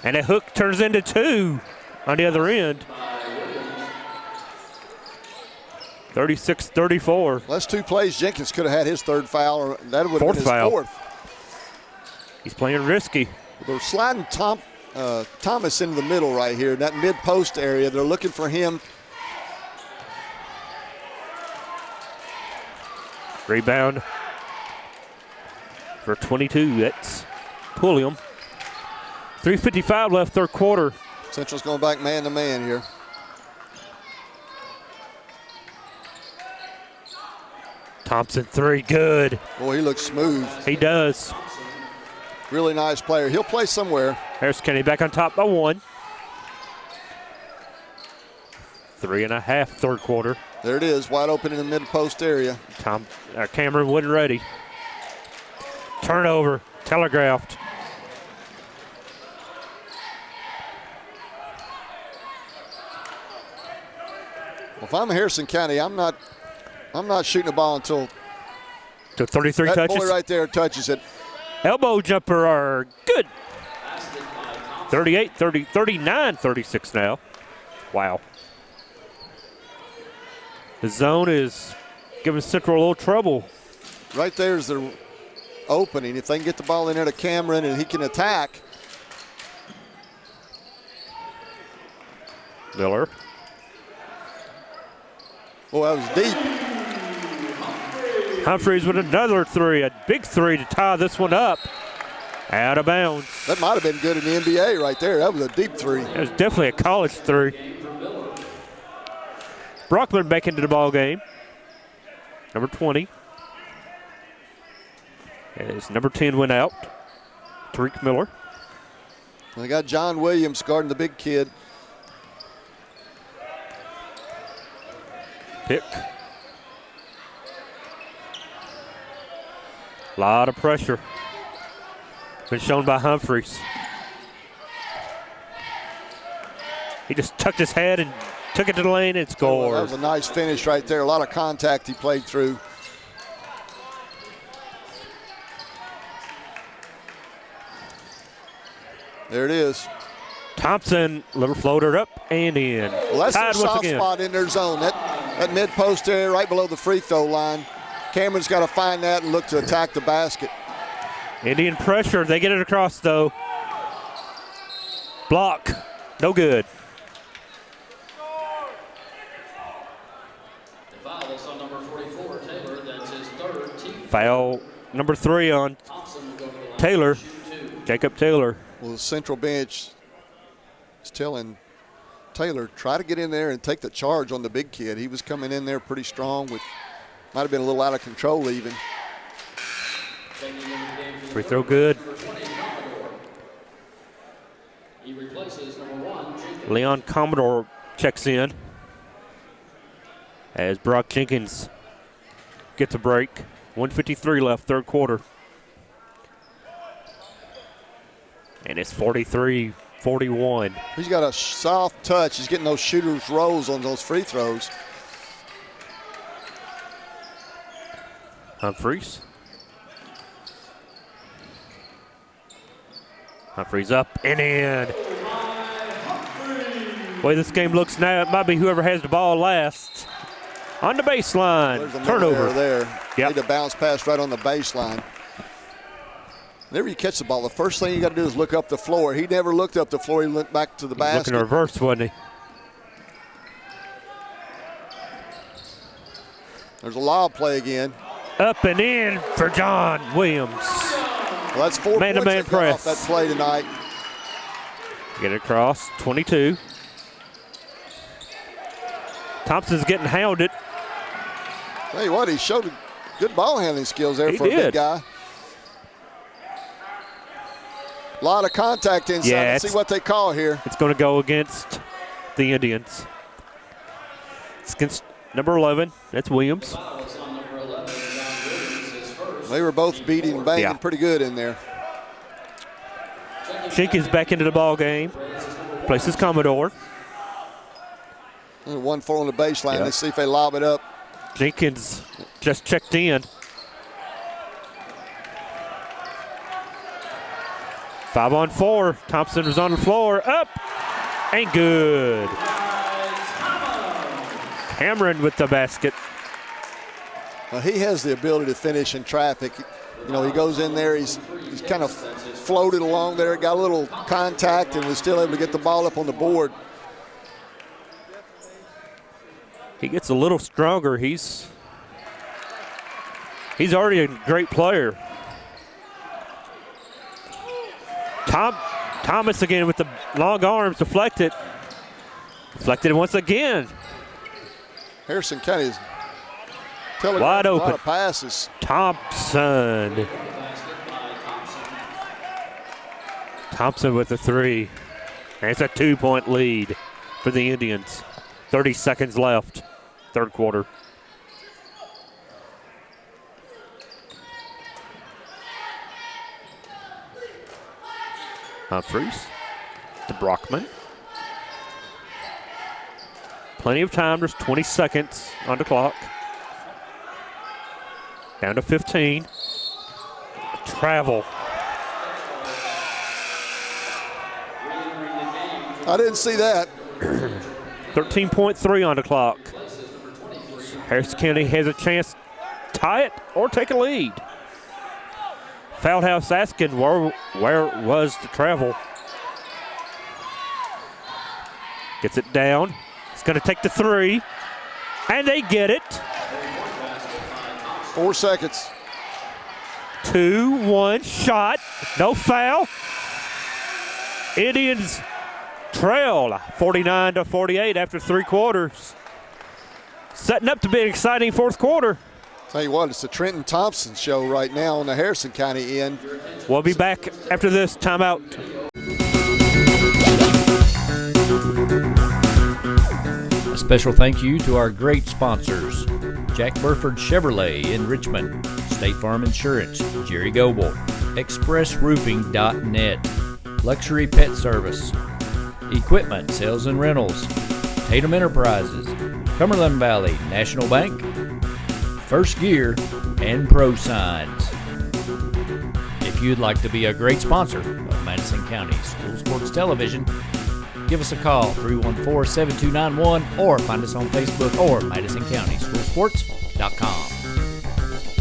And that hook turns into 2 on the other end. 36-34. Last 2 plays, Jenkins could have had his 3rd foul, or that would have been his Foul. 4th. He's playing risky. They're sliding Thomas into the middle right here, in that mid-post area. They're looking for him. Rebound for 22. That's Pulliam. 3:55 left, third quarter. Central's going back man-to-man here. Thompson 3, good. Boy, he looks smooth. He does. Really nice player. He'll play somewhere. Harrison County back on top by 1. 3.5, third quarter. There it is, wide open in the mid-post area. Cameron wasn't ready. Turnover, telegraphed. Well, if I'm Harrison County, I'm not shooting the ball until To 33 that touches. boy right there touches it. Elbow jumper are good. 39, 36 now. Wow. The zone is giving Central a little trouble. Right there's the opening. If they can get the ball in there to Cameron and he can attack. Miller. Oh, that was deep. Humphreys with another 3, a big 3 to tie this one up. Out of bounds. That might have been good in the NBA right there. That was a deep 3. It was definitely a college 3. Brockman back into the ball game. Number 20. As number 10 went out. Tariq Miller. They got John Williams guarding the big kid. Pick. A lot of pressure. Been shown by Humphreys. He just tucked his head and took it to the lane and scored. That was a nice finish right there. A lot of contact he played through. There it is. Thompson, little floater up and in. Well, that's Tied their once soft again. spot in their zone. That mid-post area right below the free throw line. Cameron's got to find that and look to attack the basket. Indian pressure. They get it across, though. Block. No good. The foul is on number 44, Taylor. That's his 3rd team. Foul number 3 on Thompson will go to the line. Taylor. Shoot 2. Jacob Taylor. Well, the central bench is telling Taylor, try to get in there and take the charge on the big kid. He was coming in there pretty strong with, might have been a little out of control even. Taking into the game for the Free throw good. number 20, Commodore. He replaces number 1, Jenkins. Leon Commodore checks in as Brock Jenkins gets a break. 1:53 left, third quarter. And it's 43-41. He's got a soft touch. He's getting those shooters' rolls on those free throws. Humphreys. Humphreys up and in. The way this game looks now, it might be whoever has the ball last. On the baseline, There's a turnover. there. Yep. Need a bounce pass right on the baseline. Whenever you catch the ball, the first thing you got to do is look up the floor. He never looked up the floor. He looked back to the basket. Looking reverse, wasn't he? There's a lob play again. Up and in for John Williams. Well, that's 4 Man-to-man points that got off press. that play tonight. Get it across, 22. Thompson's getting hounded. Tell you what, he showed good ball handling skills there for a big guy. A lot of contact inside. Yeah, Let's see what they call here. It's going to go against the Indians. It's against number 11. That's Williams. They were both beating and banging pretty good in there. Jenkins back into the ball game. Places Commodore. 1-4 on the baseline. Yep. Let's see if they lob it up. Jenkins just checked in. 5-on-4. Thompson was on the floor. Up. Ain't good. Cameron with the basket. Well, he has the ability to finish in traffic. You know, he goes in there, he's kind of floated along there, got a little contact, and was still able to get the ball up on the board. He gets a little stronger. He's already a great player. Thomas again with the long arms, deflected. Deflected once again. Harrison County is wide a open. lot of passes. Thompson. Thompson with the three. And it's a 2-point lead for the Indians. 30 seconds left, third quarter. Humphreys to Brockman. Plenty of time. There's 20 seconds on the clock. Down to 15. Travel. I didn't see that. 13.3 on the clock. Harrison County has a chance to tie it or take a lead. Foulhouse asking where was the travel. Gets it down. It's going to take the three. And they get it. 4 seconds. 2-1 shot. No foul. Indians trail 49-48 after 3 quarters. Setting up to be an exciting fourth quarter. Tell you what, it's the Trenton Thompson show right now on the Harrison County end. We'll be back after this timeout. A special thank you to our great sponsors: Jack Burford Chevrolet in Richmond, State Farm Insurance, Jerry Goble, ExpressRoofing.net, Luxury Pet Service, Equipment Sales and Rentals, Tatum Enterprises, Cumberland Valley National Bank, First Gear, and Pro Signs. If you'd like to be a great sponsor of Madison County School Sports Television, give us a call, 314-7291, or find us on Facebook or MadisonCountySchoolSports.com.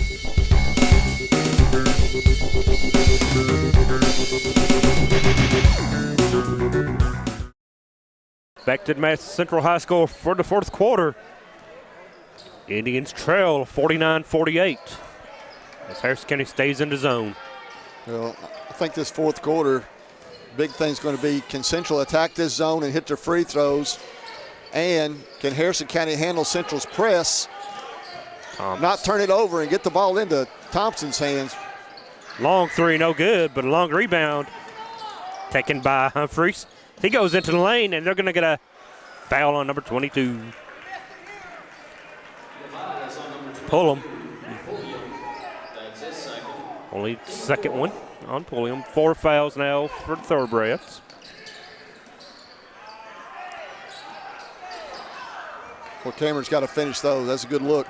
Back to Madison Central High School for the fourth quarter. Indians trail 49-48 as Harrison County stays in the zone. Well, I think this fourth quarter, big thing's going to be, can Central attack this zone and hit their free throws? And can Harrison County handle Central's press, not turn it over and get the ball into Thompson's hands? Long three, no good, but a long rebound taken by Humphreys. He goes into the lane, and they're going to get a foul on number 22. Pull him. Only second one on Pulliam. 4 fouls now for the Thoroughbreds. Well, Cameron's got to finish those. That's a good look.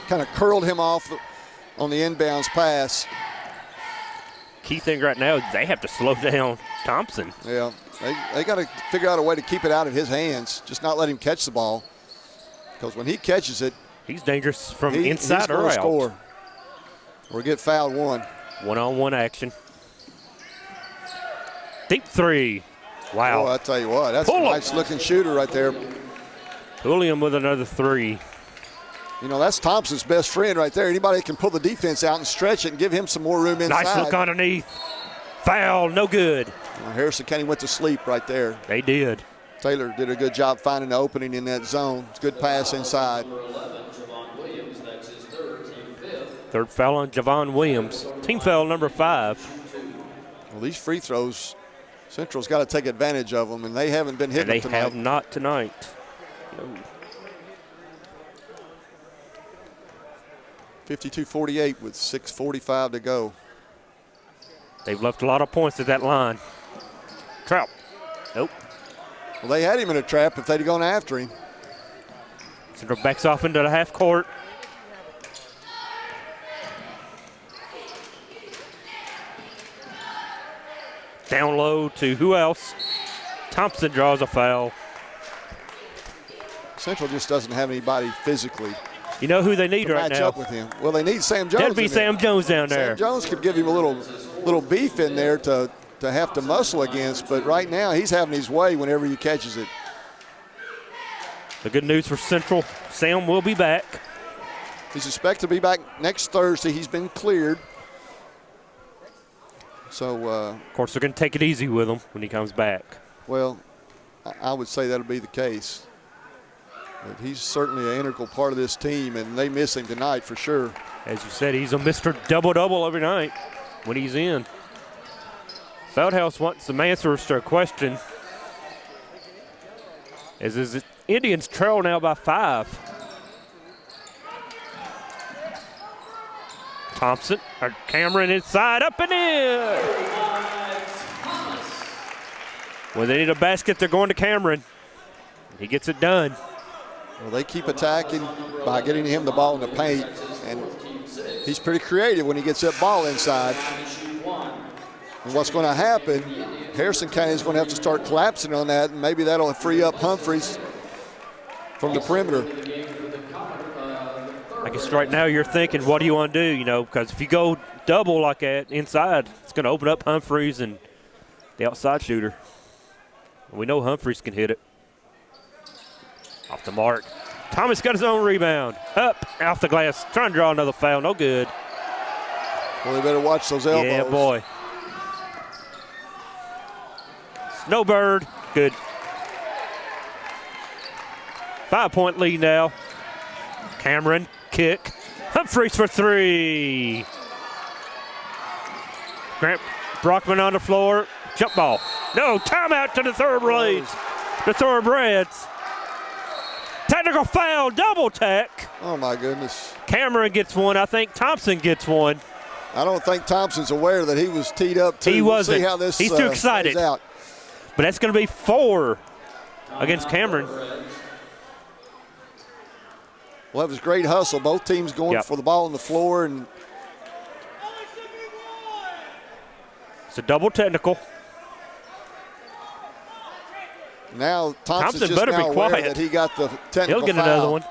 Kind of curled him off on the inbounds pass. key thing right now is they have to slow down Thompson. Yeah, they got to figure out a way to keep it out of his hands, just not let him catch the ball. Because when he catches it, he's dangerous from he's inside or gonna out. Score or get fouled one. One-on-one action. Deep three. Wow. Oh, I tell you what, that's a nice-looking shooter right there. Pulliam with another three. You know, that's Thompson's best friend right there. Anybody that can pull the defense out and stretch it and give him some more room inside. Nice look underneath. Foul, no good. Well, Harrison County went to sleep right there. They did. Taylor did a good job finding the opening in that zone. It's a good pass inside. Third foul on Javon Williams. Team foul number 5. Well, these free throws, Central's got to take advantage of them, and they haven't been hitting them tonight. They have not tonight. No. 52-48 with 6:45 to go. They've left a lot of points at that line. Trout. Nope. Well, they had him in a trap if they'd have gone after him. Central backs off into the half court. Down low to who else? Thompson draws a foul. Central just doesn't have anybody physically. You know who they need right match now? Up with him. Well, they need Sam Jones. That'd be Sam Jones down there. Sam Jones could give him a little beef in there to have to muscle against, but right now he's having his way whenever he catches it. The good news for Central, Sam will be back. He's expected to be back next Thursday. He's been cleared. So, of course, they're going to take it easy with him when he comes back. Well, I would say that'll be the case. But he's certainly an integral part of this team, and they miss him tonight for sure. As you said, he's a Mr. Double-Double every night when he's in. Feldhouse wants some answers to a question. As the Indians trail now by 5. Thompson, or Cameron inside, up and in. When they need a basket, they're going to Cameron. He gets it done. Well, they keep attacking by getting him the ball in the paint, and he's pretty creative when he gets that ball inside. And what's going to happen, Harrison County is going to have to start collapsing on that, and maybe that'll free up Humphreys from the perimeter. I guess right now you're thinking, what do you want to do? You know, because if you go double like that inside, it's going to open up Humphreys and the outside shooter. We know Humphreys can hit it. Off the mark. Thomas got his own rebound. Up, off the glass. Trying to draw another foul. No good. Well, they better watch those elbows. Yeah, boy. Snowbird. Good. 5-point lead now. Cameron, kick. Humphreys for 3. Grant Brockman on the floor. Jump ball. No, timeout to the Thoroughbreds. The Thoroughbreds. Technical foul, double tech. Oh, my goodness. Cameron gets one. I think Thompson gets one. I don't think Thompson's aware that he was teed up, too. He wasn't. We'll see how this He's too excited. Out. But that's going to be 4 against Cameron. Well, that was great hustle. Both teams going for the ball on the floor. And it's a double technical. Now Thompson better just now be aware quiet. that he got the technical He'll get foul. another one.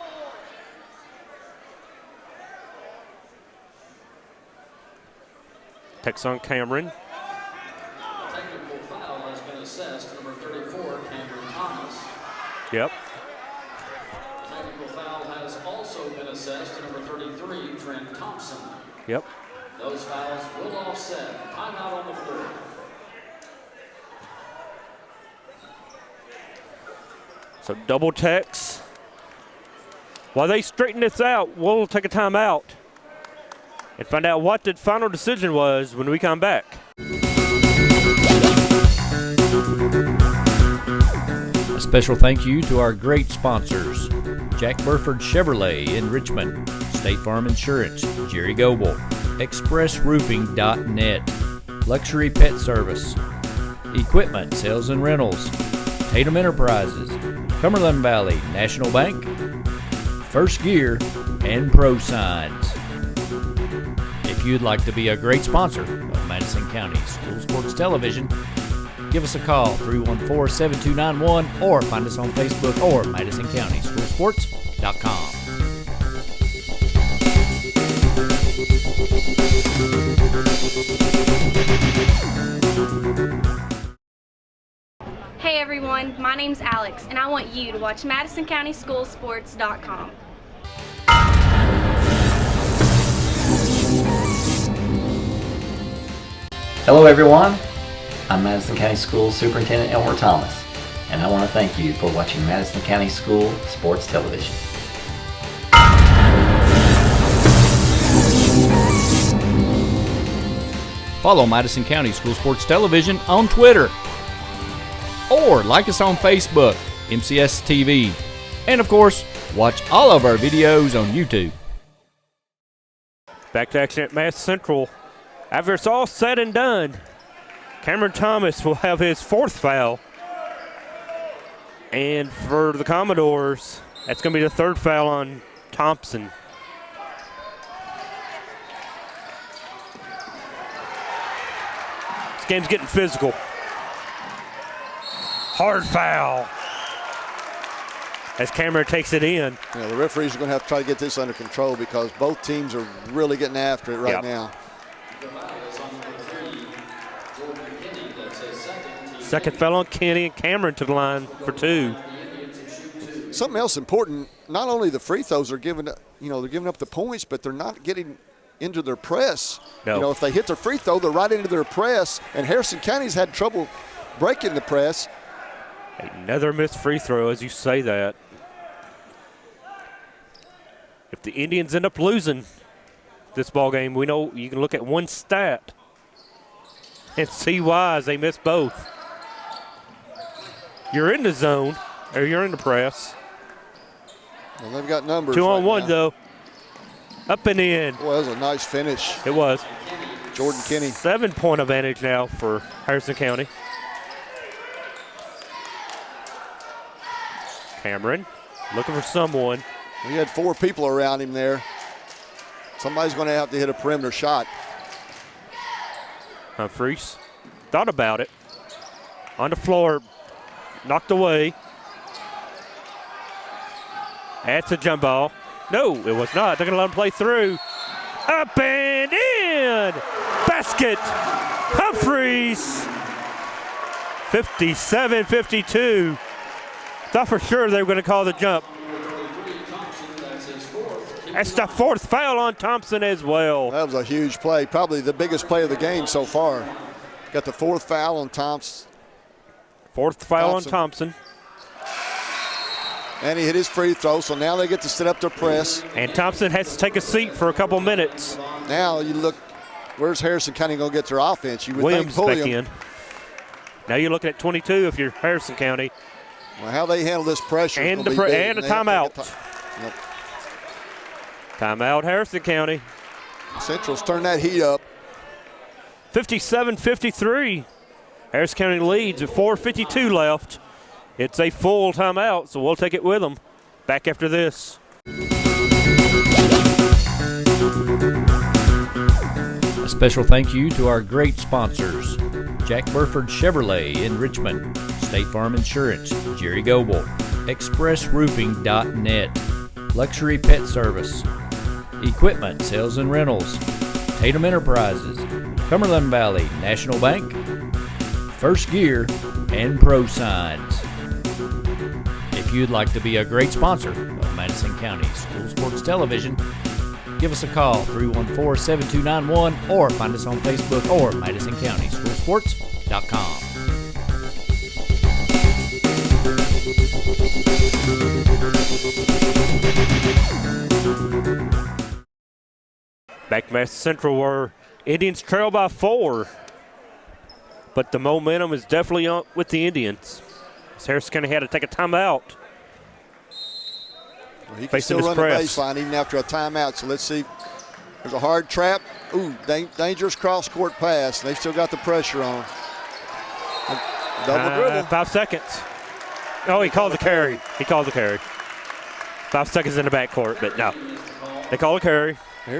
Tex on Cameron. Technical foul has been assessed. Number 34, Cameron Thomas. Yep. Technical foul has also been assessed. Number 33, Trent Thompson. Yep. Those fouls will offset. Timeout on the floor. So double Tex. While they straighten this out, we'll take a timeout and find out what the final decision was when we come back. A special thank you to our great sponsors: Jack Burford Chevrolet in Richmond, State Farm Insurance, Jerry Goble, ExpressRoofing.net, Luxury Pet Service, Equipment Sales and Rentals, Tatum Enterprises, Cumberland Valley National Bank, First Gear, and Pro Signs. If you'd like to be a great sponsor of of Madison County School Sports Television. Give us a call, 314-7291, or find us on Facebook or MadisonCountySchoolSports.com. Hey everyone, my name's Alex, and I want you to watch MadisonCountySchoolSports.com. Hello everyone, I'm Madison County School Superintendent Elmer Thomas, and I want to thank you for watching Madison County School Sports Television. Follow Madison County School Sports Television on Twitter, or like us on Facebook, MCS TV, and of course, watch all of our videos on YouTube. Back to action at Mass Central. After it's all said and done, Cameron Thomas will have his 4th foul. And for the Commodores, that's going to be the 3rd foul on Thompson. This game's getting physical. Hard foul as Cameron takes it in. The referees are going to have to try to get this under control because both teams are really getting after it right now. Second foul on Kenny, and Cameron to the line for 2. Something else important, not only the free throws are giving, they're giving up the points, but they're not getting into their press. No. If they hit their free throw, they're right into their press, and Harrison County's had trouble breaking the press. Another missed free throw as you say that. If the Indians end up losing this ball game, we know you can look at one stat and see why as they miss both. You're in the zone, or you're in the press. Well, they've got numbers. 2 on right 1 now. though. Up and in. Well, that was a nice finish. It was. Jordan Kinney. 7-point advantage now for Harrison County. Cameron looking for someone. He had 4 people around him there. Somebody's going to have to hit a perimeter shot. Humphreys thought about it. On the floor, knocked away. That's a jump ball. No, it was not. They're going to let him play through. Up and in. Basket. Humphreys. 57-52. Thought for sure they were going to call the jump. That's the 4th foul on Thompson as well. That was a huge play, probably the biggest play of the game so far. Got the 4th foul on Thompson. 4th foul on Thompson. And he hit his free throw, so now they get to set up their press. And Thompson has to take a seat for a couple minutes. Now you look, where's Harrison County going to get their offense? You would Williams think back Pulliam. in. Now you're looking at 22 if you're Harrison County. Well, how they handle this pressure is And, gonna be big. and a They have to timeout. get Yep. Timeout Harrison County. Central's turned that heat up. 57-53. Harrison County leads with 4:52 left. It's a full timeout, so we'll take it with them. Back after this. A special thank you to our great sponsors: Jack Burford Chevrolet in Richmond, State Farm Insurance, Jerry Goble, ExpressRoofing.net, Luxury Pet Service, Equipment Sales and Rentals, Tatum Enterprises, Cumberland Valley National Bank, First Gear, and Pro Signs. If you'd like to be a great sponsor of Madison County School Sports Television, give us a call, 314-7291, or find us on Facebook or MadisonCountySchoolSports.com. Back to Madison Central where Indians trail by 4. But the momentum is definitely on with the Indians. Harrison County had to take a timeout. Well, he can still run the baseline even after a timeout, so let's see. There's a hard trap. Ooh, dangerous cross-court pass. They've still got the pressure on. Double dribble. 5 seconds. Oh, he called the carry. He called the carry. 5 seconds in the backcourt, but no. They call a carry.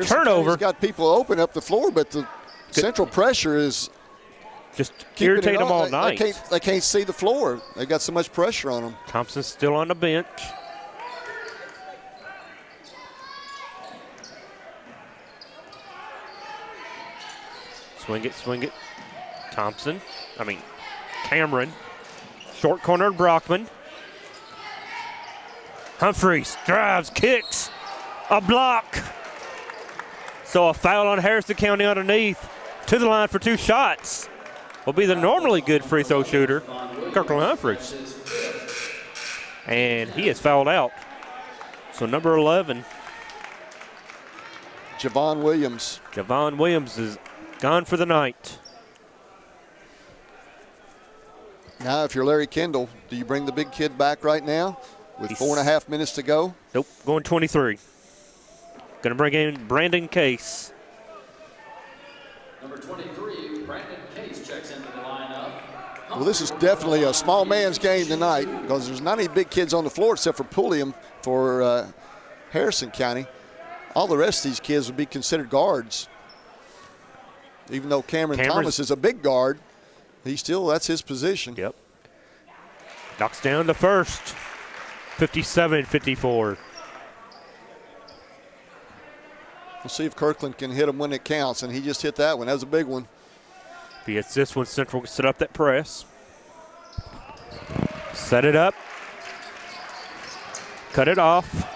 Turnover. He's got people open up the floor, but the Central pressure is just keeping irritate it them on. all night. They can't see the floor. They got so much pressure on them. Thompson's still on the bench. Swing it. Cameron. Short corner, Brockman. Humphreys drives, kicks, a block. So a foul on Harrison County underneath. To the line for 2 shots. Will be the normally good free throw shooter, Kirkland Humphreys. And he is fouled out. So number 11. Javon Williams. Javon Williams is gone for the night. Now, if you're Larry Kendall, do you bring the big kid back right now with 4.5 minutes to go? Nope, going 23. Going to bring in Brandon Case. Number 23, Brandon Case checks into the lineup. Well, this is definitely a small man's game tonight because there's not any big kids on the floor except for Pulliam for Harrison County. All the rest of these kids would be considered guards. Even though Cameron Thomas is a big guard, that's his position. Yep. Knocks down the first. 57-54. We'll see if Kirkland can hit him when it counts, and he just hit that one. That was a big one. If he hits this one, Central can set up that press. Set it up. Cut it off.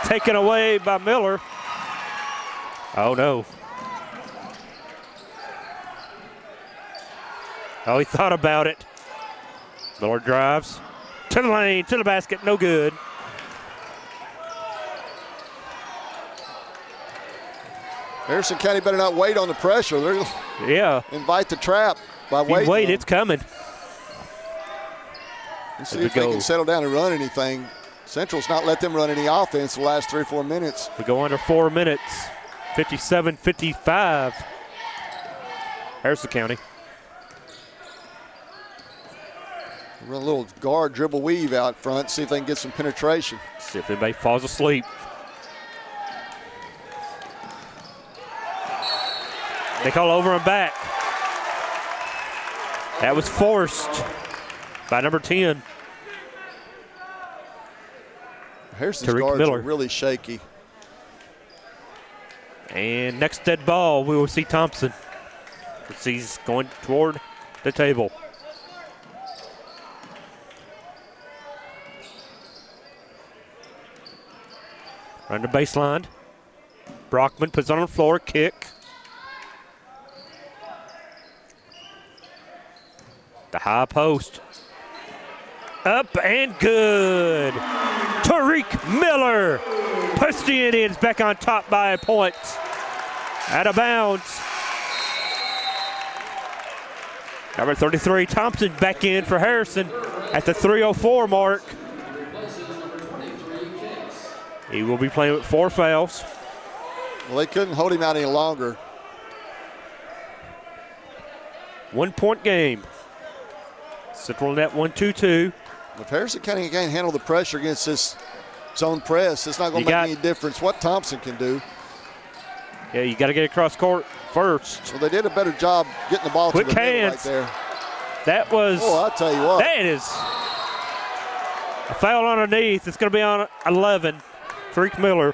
Taken away by Miller. Oh, no. Oh, he thought about it. Miller drives to the lane, to the basket, no good. Harrison County better not wait on the pressure. Yeah. Invite the trap by waiting. Wait, it's coming. Let's see if they can settle down and run anything. Central's not let them run any offense the last 3 or 4 minutes. We go under 4 minutes. 57-55. Harrison County. Run a little guard dribble weave out front, see if they can get some penetration. See if anybody falls asleep. They call over and back. That was forced by number 10. Harrison's Tariq guards Miller. are really shaky. And next dead ball, we will see Thompson. He's going toward the table. Run the baseline. Brockman puts it on the floor, kick. The high post. Up and good. Tariq Miller puts the Indians back on top by a point. Out of bounds. Number 33, Thompson, back in for Harrison at the 3:04 mark. He will be playing with 4 fouls. Well, they couldn't hold him out any longer. 1 point game. Central net 1-2-2. If Harrison County can't handle the pressure against this zone press, it's not going to make any difference what Thompson can do. Yeah, you got to get across court first. Well, they did a better job getting the ball to the middle right there. That was. Oh, I'll tell you what. That is a foul underneath. It's going to be on 11. Tariq Miller.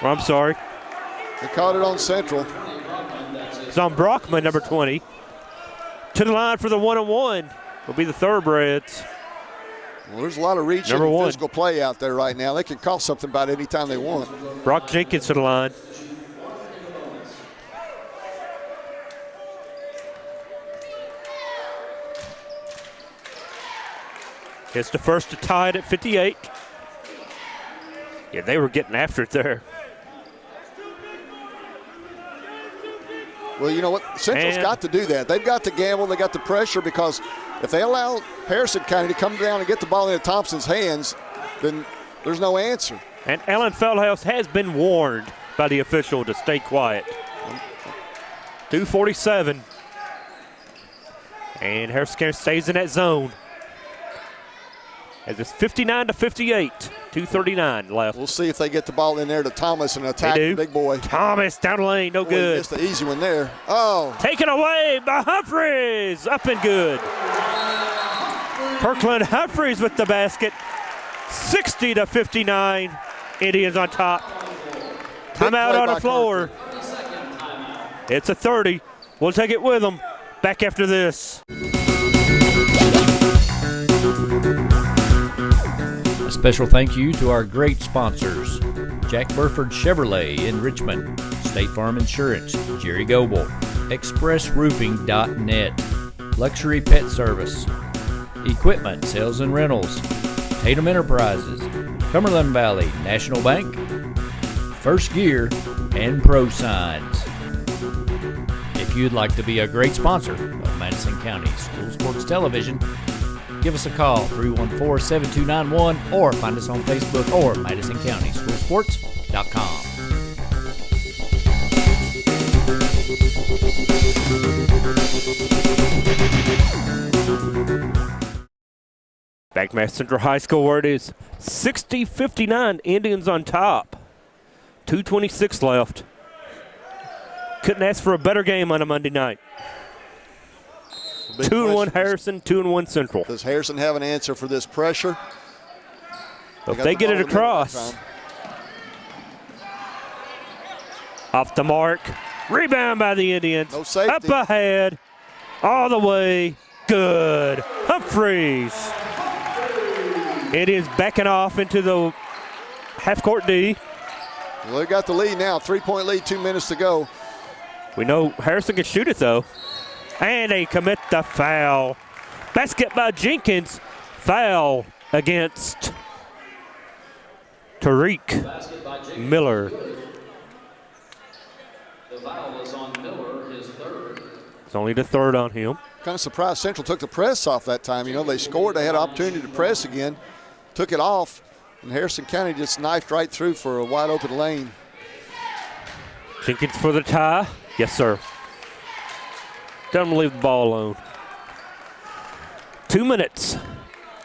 Well, I'm sorry. They caught it on Central. It's on Brockman, number 20. To the line for the 1-on-1 will be the Thoroughbreds. Well, there's a lot of reach and physical play out there right now. They can call something about it anytime they want. Brock Jenkins to the line. It's the first to tie it at 58. Yeah, they were getting after it there. Well, you know what? Central's got to do that. They've got to gamble. They got the pressure because if they allow Harrison County to come down and get the ball into Thompson's hands, then there's no answer. And Alan Feldhouse has been warned by the official to stay quiet. 2:47. And Harrison County stays in that zone. As it's 59-58. 2:39 left. We'll see if they get the ball in there to Thomas and attack They do. the big boy. Thomas down the lane, no Boy, good. missed the easy one there. Oh, Taken away by Humphreys, up and good. Kirkland Humphreys with the basket. 60-59, Indians on top. Timeout on the floor. It's a 30. We'll take it with them. Back after this. A special thank you to our great sponsors: Jack Burford Chevrolet in Richmond, State Farm Insurance, Jerry Goble, ExpressRoofing.net, Luxury Pet Service, Equipment Sales and Rentals, Tatum Enterprises, Cumberland Valley National Bank, First Gear, and Pro Signs. If you'd like to be a great sponsor of Madison County School Sports Television, give us a call, 314-7291, or find us on Facebook or MadisonCountySchoolSports.com. Back to Madison Central High School where it is 60-59, Indians on top. 2:26 left. Couldn't ask for a better game on a Monday night. 2-1 Harrison, 2-1 Central. does Harrison have an answer for this pressure? If they get it across. Off the mark. Rebound by the Indians. No safety. Up ahead. All the way. Good. Humphreys. Indians backing off into the half-court D. Well, they got the lead now. 3-point lead, 2 minutes to go. We know Harrison can shoot it, though. And they commit the foul. Basket by Jenkins. Foul against Tariq Miller. The foul is on Miller, his third. It's only the third on him. Kind of surprised Central took the press off that time. You know, they scored. They had an opportunity to press again. Took it off. And Harrison County just knifed right through for a wide open lane. Jenkins for the tie. Yes, sir. Doesn't leave the ball alone. 2 minutes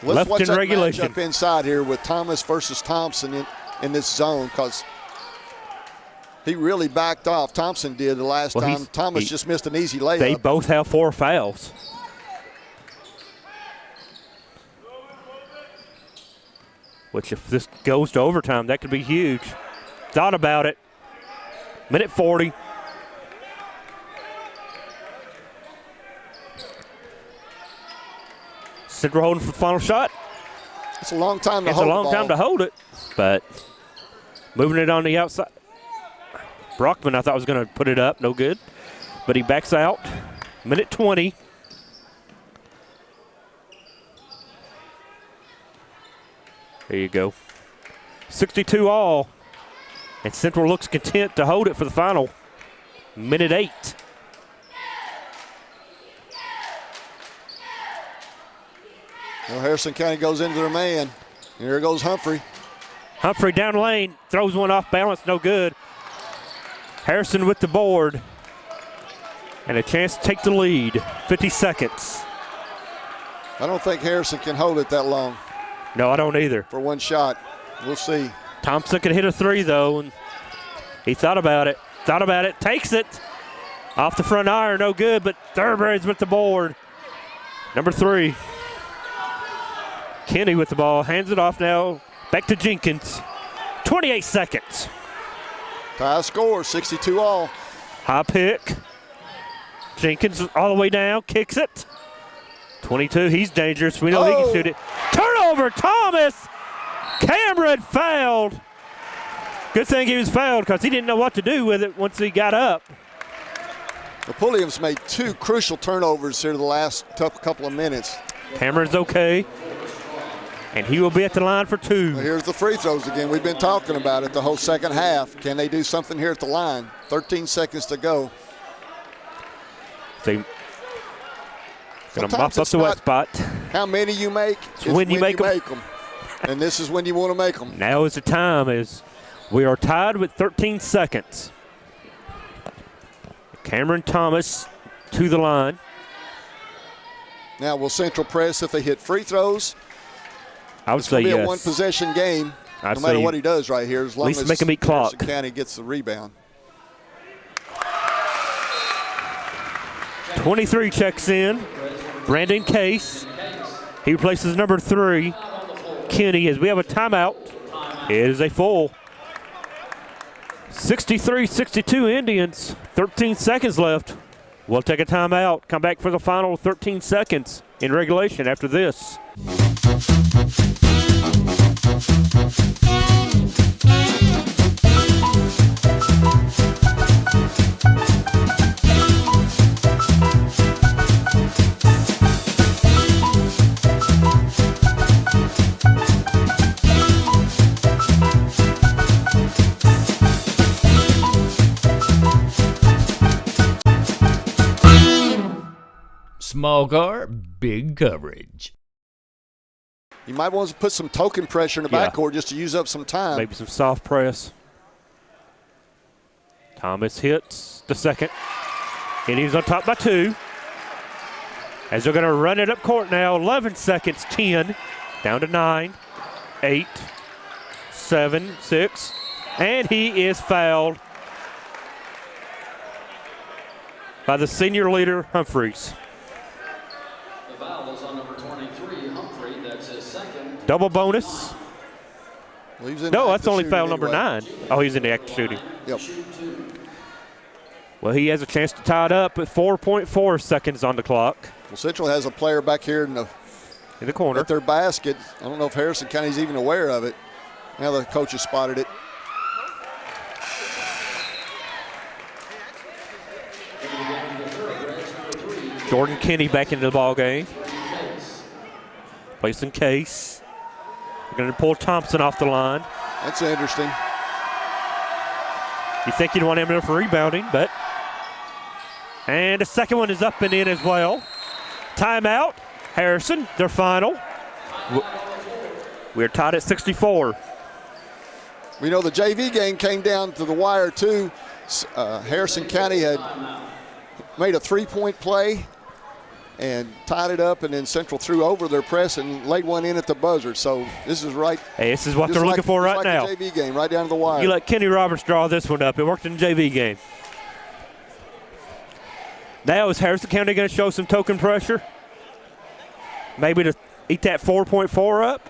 Let's watch left in that regulation. matchup inside here with Thomas versus Thompson in this zone, because he really backed off. Thompson did the last time. Thomas just missed an easy layup. They both have 4 fouls. Which, if this goes to overtime, that could be huge. Thought about it. Minute 40. Central holding for the final shot. It's a long time to It's hold a long time to hold it, but moving it on the outside. Brockman, I thought was going to put it up. No good. But he backs out. Minute 20. There you go. 62 all. And Central looks content to hold it for the final. Minute 8. Well, Harrison County goes into their man. And here goes Humphrey. Humphrey down lane. Throws one off balance. No good. Harrison with the board. And a chance to take the lead. 50 seconds. I don't think Harrison can hold it that long No, I don't either. for one shot. We'll see. Thompson can hit a 3, though, and he thought about it. Takes it. Off the front iron, no good, but Thurberry's with the board. Number 3. Kenny with the ball. Hands it off now. Back to Jenkins. 28 seconds. Tie score, 62 all. High pick. Jenkins all the way down. Kicks it. 22. He's dangerous. We know he can shoot it. Turnover. Thomas. Cameron fouled. Good thing he was fouled because he didn't know what to do with it once he got up. The Pulliams made 2 crucial turnovers here the last couple of minutes. Cameron's okay. And he will be at the line for 2. Well, here's the free throws again. We've been talking about it the whole second half. Can they do something here at the line? 13 seconds to go. They're going to mop up the wet spot. How many you make, It's when you make 'em. And this is when you want to make them. Now is the time as we are tied with 13 seconds. Cameron Thomas to the line. Now, will Central press if they hit free throws? I would say It'll be yes. a one-possession game. no matter what he does right here, as long as make him eat clock. Harrison County gets the rebound. 23 checks in. Brandon Case. He replaces number 3, Kenny, as we have a timeout. It is a full. 63-62 Indians. 13 seconds left. We'll take a timeout. Come back for the final 13 seconds in regulation after this. Small car, big coverage. You might want to put some token pressure in the backcourt just to use up some time. Maybe some soft press. Thomas hits the second. Indians on top by 2. As they're going to run it up court now. 11 seconds, 10. Down to 9, 8, 7, 6. And he is fouled by the senior leader, Humphreys. The foul is on number 23, Humphrey. That's his second. Double bonus. Well, he was in No, the that's active only shooting foul number anyway. 9. Oh, he's in the active shooting. Yep. Well, he has a chance to tie it up with 4.4 seconds on the clock. Well, Central has a player back here in the corner at their basket. I don't know if Harrison County's even aware of it. Now the coach has spotted it. Jordan Kinney back into the ball game. Placing Case. They're going to pull Thompson off the line. That's interesting. You think you'd want him there for rebounding, but. And the second one is up and in as well. Timeout. Harrison, their final. We're tied at 64. We know the JV game came down to the wire, too. Harrison County had made a three-point play and tied it up, and then Central threw over their press and laid one in at the buzzer. So this is right. Hey, this is what they're looking for right now. The JV game, right down to the wire. You let Kenny Roberts draw this one up. It worked in the JV game. Now is Harrison County going to show some token pressure? Maybe to eat that 4.4 up?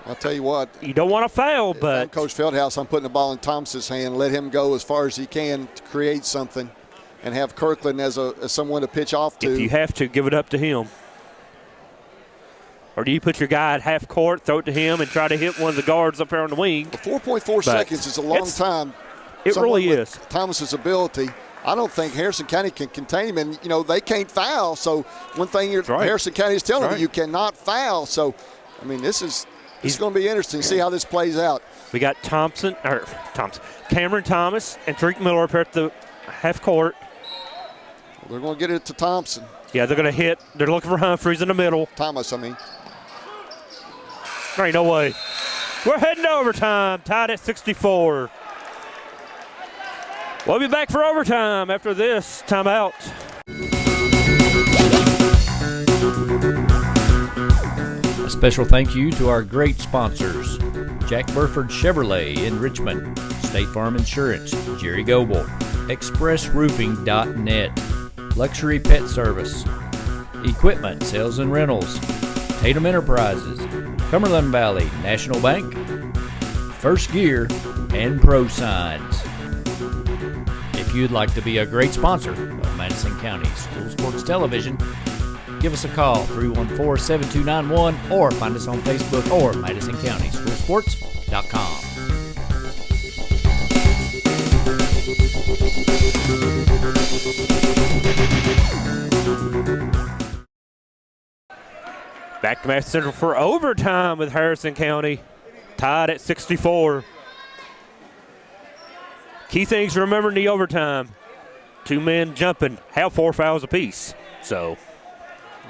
I'll tell you what. You don't want to foul, If but. I'm Coach Feldhouse, I'm putting the ball in Thompson's hand. Let him go as far as he can to create something and have Kirkland as someone to pitch off to. If you have to, give it up to him. Or do you put your guy at half court, throw it to him, and try to hit one of the guards up there on the wing? 4.4 seconds is a long time. It really is. Thomas's ability. I don't think Harrison County can contain him, and, you know, they can't foul. So one thing Harrison County is telling you cannot foul. So, I mean, it's going to be interesting to see how this plays out. We got Cameron Thomas and Tariq Miller up here at the half court. They're going to get it to Thompson. Yeah, they're going to hit. They're looking for Humphreys in the middle. Thomas, I mean. There ain't no way. We're heading to overtime, tied at 64. We'll be back for overtime after this timeout. A special thank you to our great sponsors: Jack Burford Chevrolet in Richmond, State Farm Insurance, Jerry Goble, ExpressRoofing.net, Luxury Pet Service, Equipment Sales and Rentals, Tatum Enterprises, Cumberland Valley National Bank, First Gear, and Pro Signs. If you'd like to be a great sponsor of Madison County School Sports Television, give us a call, 314-7291, or find us on Facebook or MadisonCountySchoolSports.com. Back to Madison Central for overtime with Harrison County, tied at 64. Key things to remember in the overtime: 2 men jumping, have 4 fouls apiece. So,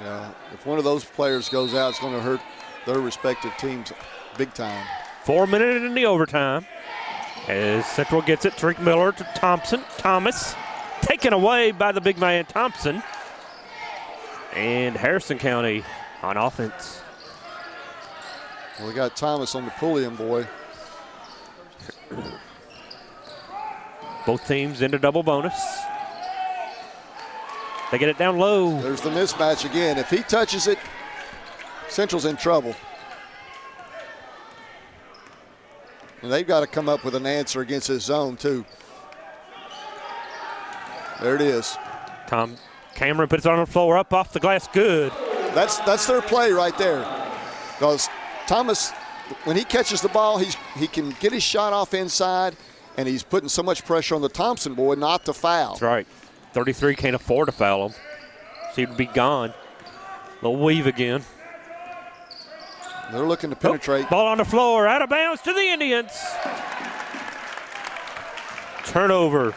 yeah, if one of those players goes out, it's going to hurt their respective teams big time. 4 minutes in the overtime. As Central gets it, Tariq Miller to Thomas, taken away by the big man Thompson. And Harrison County on offense. Well, we got Thomas on the Pulliam boy. Both teams into double bonus. They get it down low. There's the mismatch again. If he touches it, Central's in trouble. And they've got to come up with an answer against this zone, too. There it is. Cameron puts it on the floor, up off the glass, good. That's their play right there. Because Thomas, when he catches the ball, he can get his shot off inside, and he's putting so much pressure on the Thompson boy not to foul. That's right. 33 can't afford to foul him. So he'd be gone. Little weave again. They're looking to penetrate. Ball on the floor, out of bounds to the Indians. Turnover,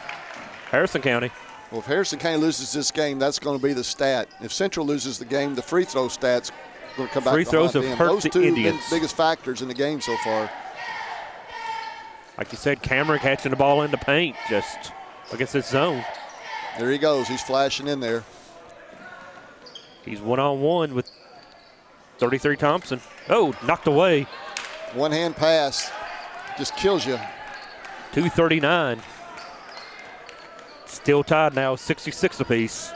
Harrison County. Well, if Harrison County loses this game, that's going to be the stat. If Central loses the game, the free throw stat's going to come back. Free throws have hurt Those the two Indians. Been biggest factors in the game so far. Like you said, Cameron catching the ball in the paint just against this zone. There he goes. He's flashing in there. He's one-on-one with 33 Thompson. Oh, knocked away. One-hand pass just kills you. 2:39. Still tied now, 66 apiece.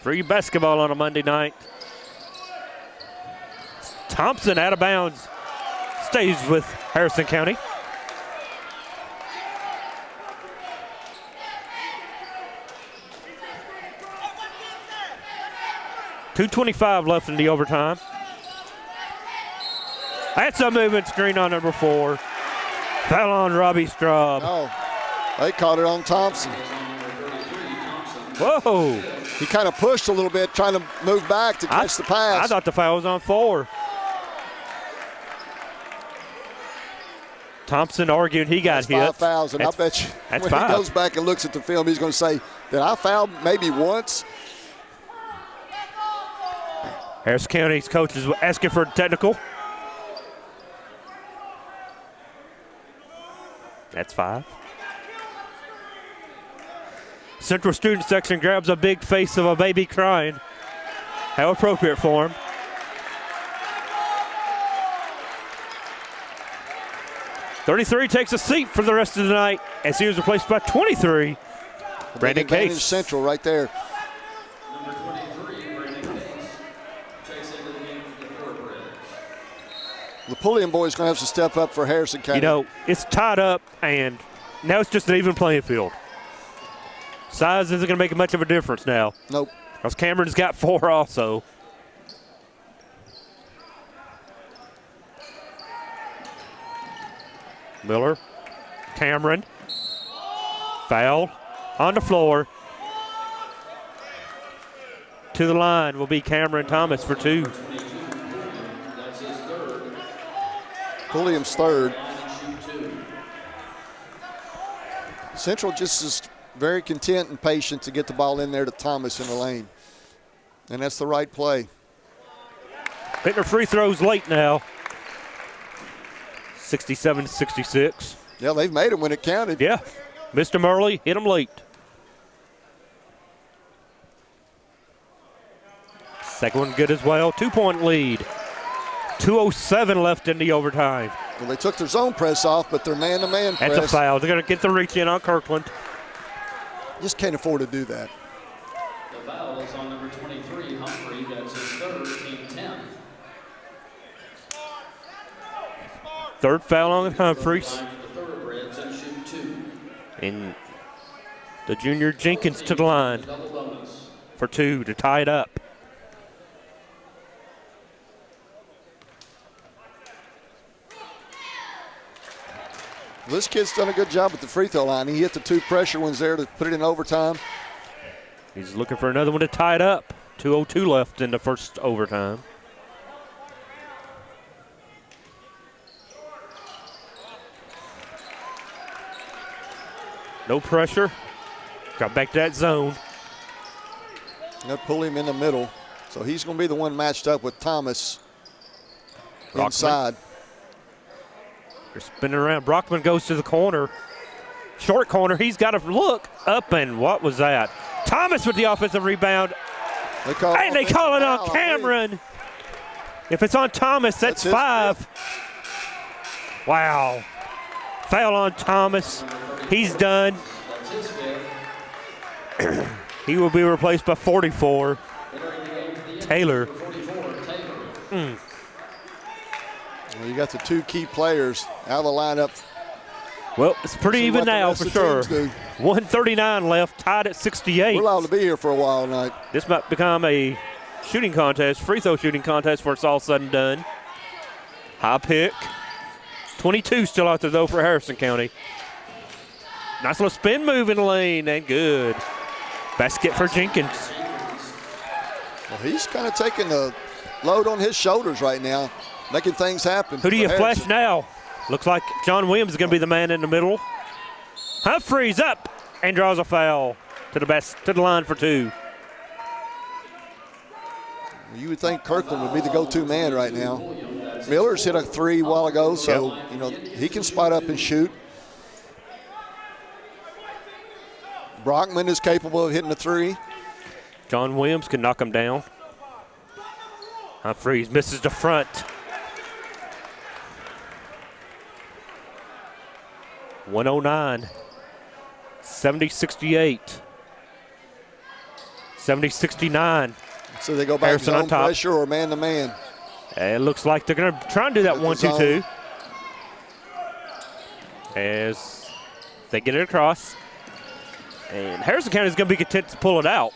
Free basketball on a Monday night. Thompson out of bounds. Stays with Harrison County. .225 left in the overtime. That's a moving screen on number 4. Foul on Robbie Straub. Oh, they caught it on Thompson. Whoa. He kind of pushed a little bit, trying to move back to catch the pass. I thought the foul was on 4. Thompson arguing he got hit. 5 fouls, and I bet you when he goes back and looks at the film, he's going to say, did I foul maybe once? Harris County's coach is asking for a technical. That's 5. Central student section grabs a big face of a baby crying. How appropriate for him. .33 takes a seat for the rest of the night as he was replaced by 23. Brandon Case. Central right there. Number 23, Brandon Case, checks into the game for the Thoroughbreds. The Pulliam boys going to have to step up for Harrison County. You know, it's tied up, and now it's just an even playing field. Size isn't going to make much of a difference now. Nope. Because Cameron's got 4 also. Miller, Cameron, foul on the floor. To the line will be Cameron Thomas for 2. That's his 3rd. Pulliam's 3rd. Central just is very content and patient to get the ball in there to Thomas in the lane. And that's the right play. Hitting her free throws late now. 67-66. Yeah, they've made them when it counted. Yeah. Mr. Murley hit them late. Second one good as well. 2-point lead. 2:07 left in the overtime. Well, they took their zone press off, but their man-to-man press. That's a foul. They're going to get the reach in on Kirkland. Just can't afford to do that. The foul is on number 23, Humphrey. That's his 3rd, team 10. Third foul on Humphreys. The Thoroughbreds and shoot 2. And the junior Jenkins to the line Double bonus. for 2 to tie it up. Well, this kid's done a good job at the free throw line. He hit the 2 pressure ones there to put it in overtime. He's looking for another one to tie it up. 2:02 left in the first overtime. No pressure. Got back to that zone. They'll pull him in the middle. So he's going to be the one matched up with Thomas inside. They're spinning around. Brockman goes to the corner. Short corner. He's got to look up, and what was that? Thomas with the offensive rebound. They call it on Cameron. If it's on Thomas, that's 5. Wow. Foul on Thomas. He's done. He will be replaced by 44. Taylor. Well, you got the two key players out of the lineup. Well, it's pretty See even what the now rest for of the sure. teams do. 139 left, tied at 68. We're allowed to be here for a while tonight. This might become a shooting contest, free throw shooting contest before it's all said and done. High pick. 22 still out there, though, for Harrison County. Nice little spin move in the lane, and good. Basket for Jenkins. Well, he's kind of taking the load on his shoulders right now, making things happen. Who do you for flash Harrison. now? Looks like John Williams is going to be the man in the middle. Humphreys up and draws a foul to the line for two. You would think Kirkland would be the go-to man right now. Miller's hit a three a while ago, so you know he can spot up and shoot. Brockman is capable of hitting a three. John Williams can knock him down. Humphreys misses the front. .109. 70-68. 70-69. So they go back Harrison to on zone top. pressure or man-to-man. It looks like they're going to try and do that With the 1-2-2. As they get it across. And Harrison County is going to be content to pull it out.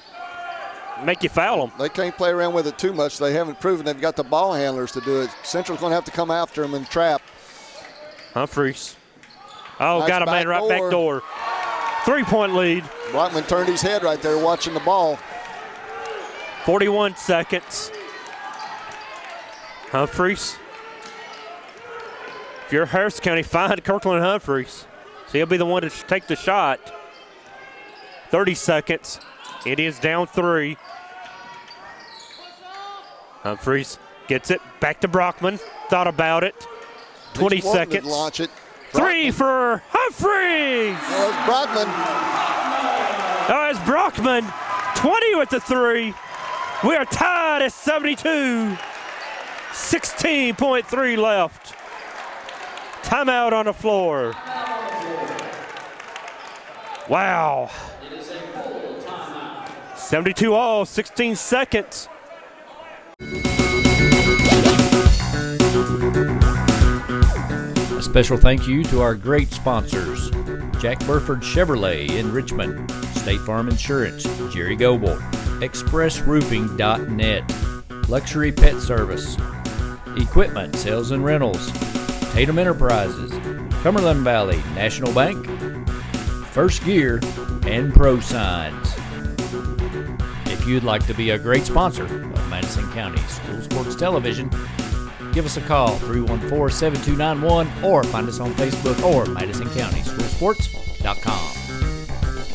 Make you foul them. They can't play around with it too much. They haven't proven they've got the ball handlers to do it. Central's going to have to come after them and trap. Humphreys. Oh, Nice got a man right back door. 3-point lead. Brockman turned his head right there watching the ball. 41 seconds. Humphreys. If you're Harrison County, find Kirkland Humphreys. So he'll be the one to take the shot. 30 seconds. Indians down 3. Humphreys gets it. Back to Brockman. Thought about it. 20 He's wanting to seconds. launch it. 3 for Humphreys. Oh, it's Brockman. Oh, it's Brockman. 20 with the 3. We are tied at 72. 16.3 left. Timeout on the floor. Wow. 72 all, 16 seconds. A special thank you to our great sponsors: Jack Burford Chevrolet in Richmond, State Farm Insurance, Jerry Goble, ExpressRoofing.net, Luxury Pet Service, Equipment Sales and Rentals, Tatum Enterprises, Cumberland Valley National Bank, First Gear, and Pro Signs. If you'd like to be a great sponsor of Madison County School Sports Television, give us a call, 314-7291, or find us on Facebook or MadisonCountySchoolSports.com.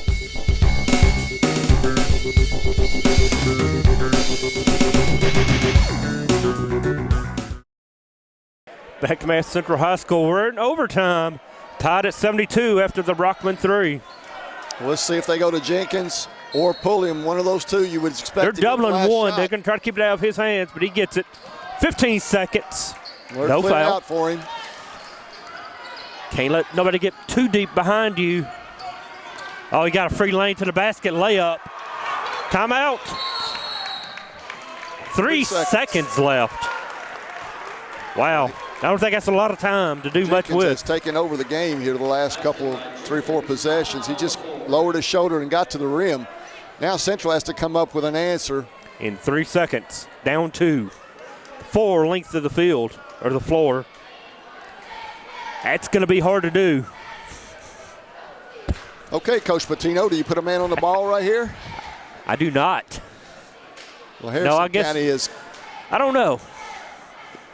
Back to Madison Central High School. We're in overtime. Tied at 72 after the Brockman 3. Let's see if they go to Jenkins or pull him. One of those two you would expect. They're to get the doubling last one. shot. They're going to try to keep it out of his hands, but he gets it. 15 seconds. They're No clearing foul. out for him. Can't let nobody get too deep behind you. Oh, he got a free lane to the basket layup. Timeout. 3 seconds left. Wow. I don't think that's a lot of time to do much Jenkins with. has taken over the game here the last couple of 3-4 possessions. He just lowered his shoulder and got to the rim. Now Central has to come up with an answer. In 3 seconds, down 2. 4 length of the field, or the floor. That's going to be hard to do. Okay, Coach Patino, do you put a man on the ball right here? I do not. Well, Harrison I guess- County is. I don't know.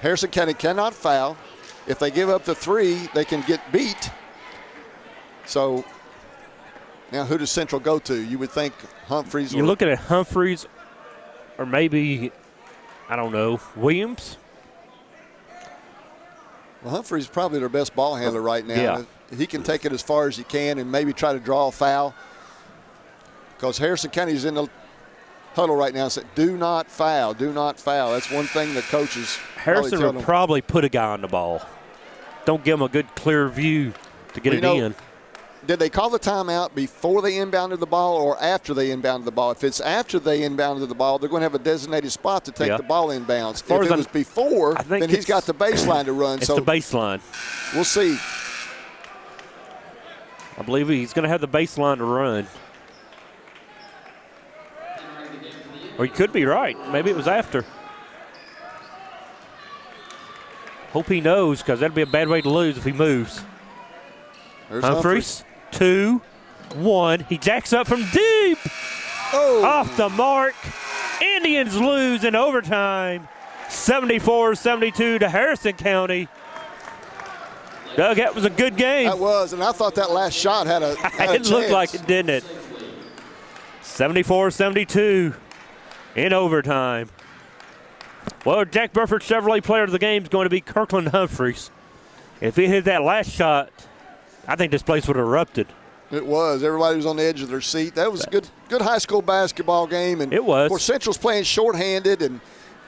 Harrison County cannot foul. If they give up the 3, they can get beat. So now who does Central go to? You would think Humphreys. You're looking at Humphreys or maybe, I don't know, Williams. Well, Humphreys is probably their best ball handler right now. Yeah. He can take it as far as he can and maybe try to draw a foul. Because Harrison County is in the huddle right now and said, do not foul, do not foul. That's one thing the coaches Harrison would probably put a guy on the ball. don't give them a good clear view to get it in. Did they call the timeout before they inbounded the ball or after they inbounded the ball? If it's after they inbounded the ball, they're going to have a designated spot to take the ball inbounds. If it was before, then he's got the baseline to run. It's the baseline. We'll see. I believe he's going to have the baseline to run. Or he could be right. Maybe it was after. Hope he knows, because that'd be a bad way to lose if he moves. There's Humphreys. 2, 1. He jacks up from deep. Oh. Off the mark. Indians lose in overtime. 74-72 to Harrison County. Doug, that was a good game. That was, and I thought that last shot had a it looked like it, didn't it? 74-72 in overtime. Well, Jack Burford Chevrolet player of the game is going to be Kirkland Humphreys. If he hit that last shot, I think this place would have erupted. It was. Everybody was on the edge of their seat. That was a good high school basketball game. And it was. Of course, Central's playing shorthanded,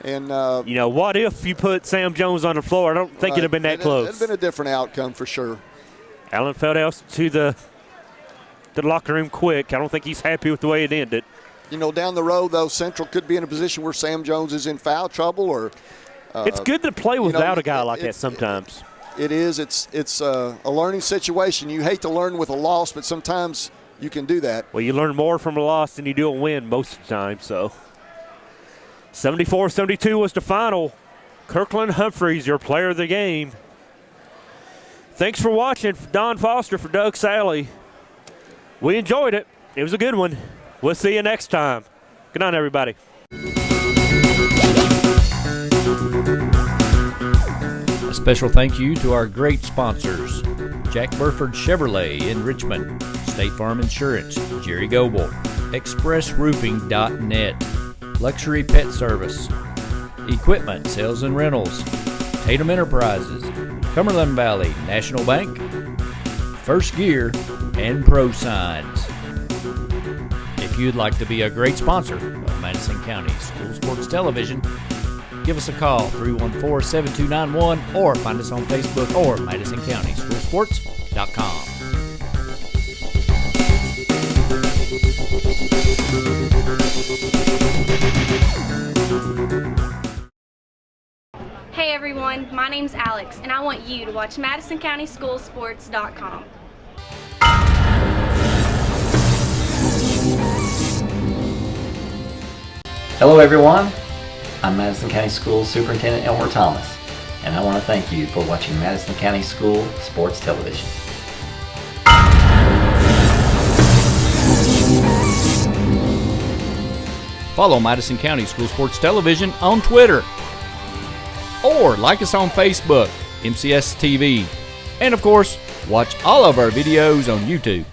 and what if you put Sam Jones on the floor? I don't think it'd have been that close. It'd have been a different outcome for sure. Alan Feldhouse to the locker room quick. I don't think he's happy with the way it ended. Down the road, though, Central could be in a position where Sam Jones is in foul trouble. Or it's good to play without a guy like that sometimes. It is. It's a learning situation. You hate to learn with a loss, but sometimes you can do that. Well, you learn more from a loss than you do a win most of the time. So 74-72 was the final. Kirkland Humphreys, your player of the game. Thanks for watching. Don Foster for Doug Sally. We enjoyed it. It was a good one. We'll see you next time. Good night, everybody. A special thank you to our great sponsors: Jack Burford Chevrolet in Richmond, State Farm Insurance, Jerry Goble, ExpressRoofing.net, Luxury Pet Service, Equipment Sales and Rentals, Tatum Enterprises, Cumberland Valley National Bank, First Gear, and Pro Signs. If you'd like to be a great sponsor of Madison County School Sports Television, give us a call, 314-7291, or find us on Facebook or MadisonCountySchoolSports.com. Hey everyone, my name's Alex, and I want you to watch MadisonCountySchoolSports.com. Hello everyone, I'm Madison County School Superintendent Elmer Thomas, and I want to thank you for watching Madison County School Sports Television. Follow Madison County School Sports Television on Twitter, or like us on Facebook, MCS TV, and of course, watch all of our videos on YouTube.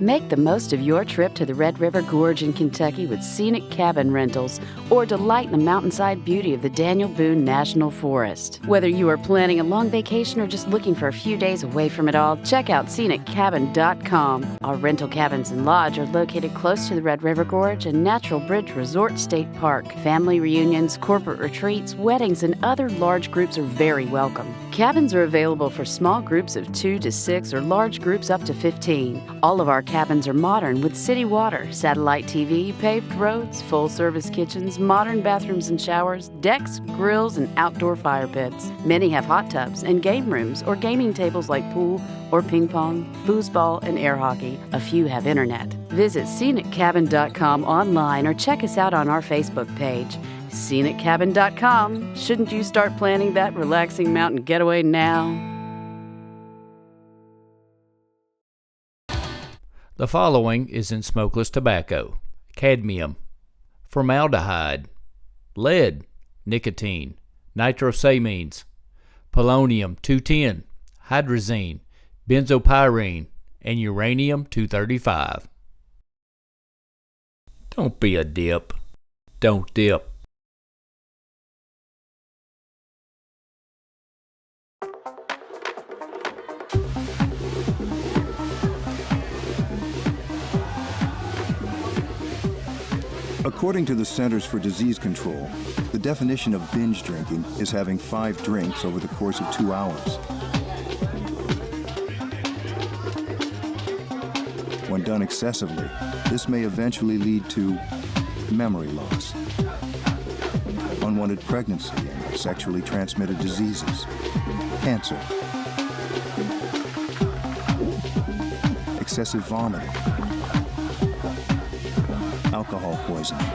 Make the most of your trip to the Red River Gorge in Kentucky with scenic cabin rentals, or delight in the mountainside beauty of the Daniel Boone National Forest. Whether you are planning a long vacation or just looking for a few days away from it all, check out sceniccabin.com. Our rental cabins and lodge are located close to the Red River Gorge and Natural Bridge Resort State Park. Family reunions, corporate retreats, weddings, and other large groups are very welcome. Cabins are available for small groups of 2 to 6 or large groups up to 15. All of our cabins are modern with city water, satellite TV, paved roads, full-service kitchens, modern bathrooms and showers, decks, grills, and outdoor fire pits. Many have hot tubs and game rooms or gaming tables like pool or ping pong, foosball, and air hockey. A few have internet. Visit sceniccabin.com online or check us out on our Facebook page. sceniccabin.com. Shouldn't you start planning that relaxing mountain getaway now? The following is in smokeless tobacco: cadmium, formaldehyde, lead, nicotine, nitrosamines, polonium-210, hydrazine, benzopyrene, and uranium-235. Don't be a dip. Don't dip. According to the Centers for Disease Control, the definition of binge drinking is having 5 drinks over the course of 2 hours. When done excessively, this may eventually lead to memory loss, unwanted pregnancy, and sexually transmitted diseases, cancer, excessive vomiting, alcohol poisoning,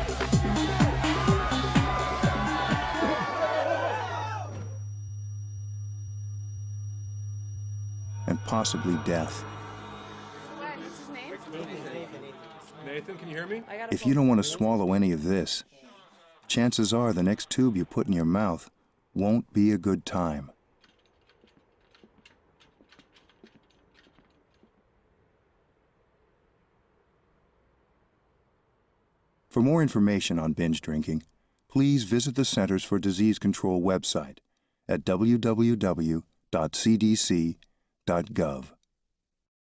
and possibly death. Nathan, can you hear me? If you don't want to swallow any of this, chances are the next tube you put in your mouth won't be a good time. For more information on binge drinking, please visit the Centers for Disease Control website at www.cdc.gov.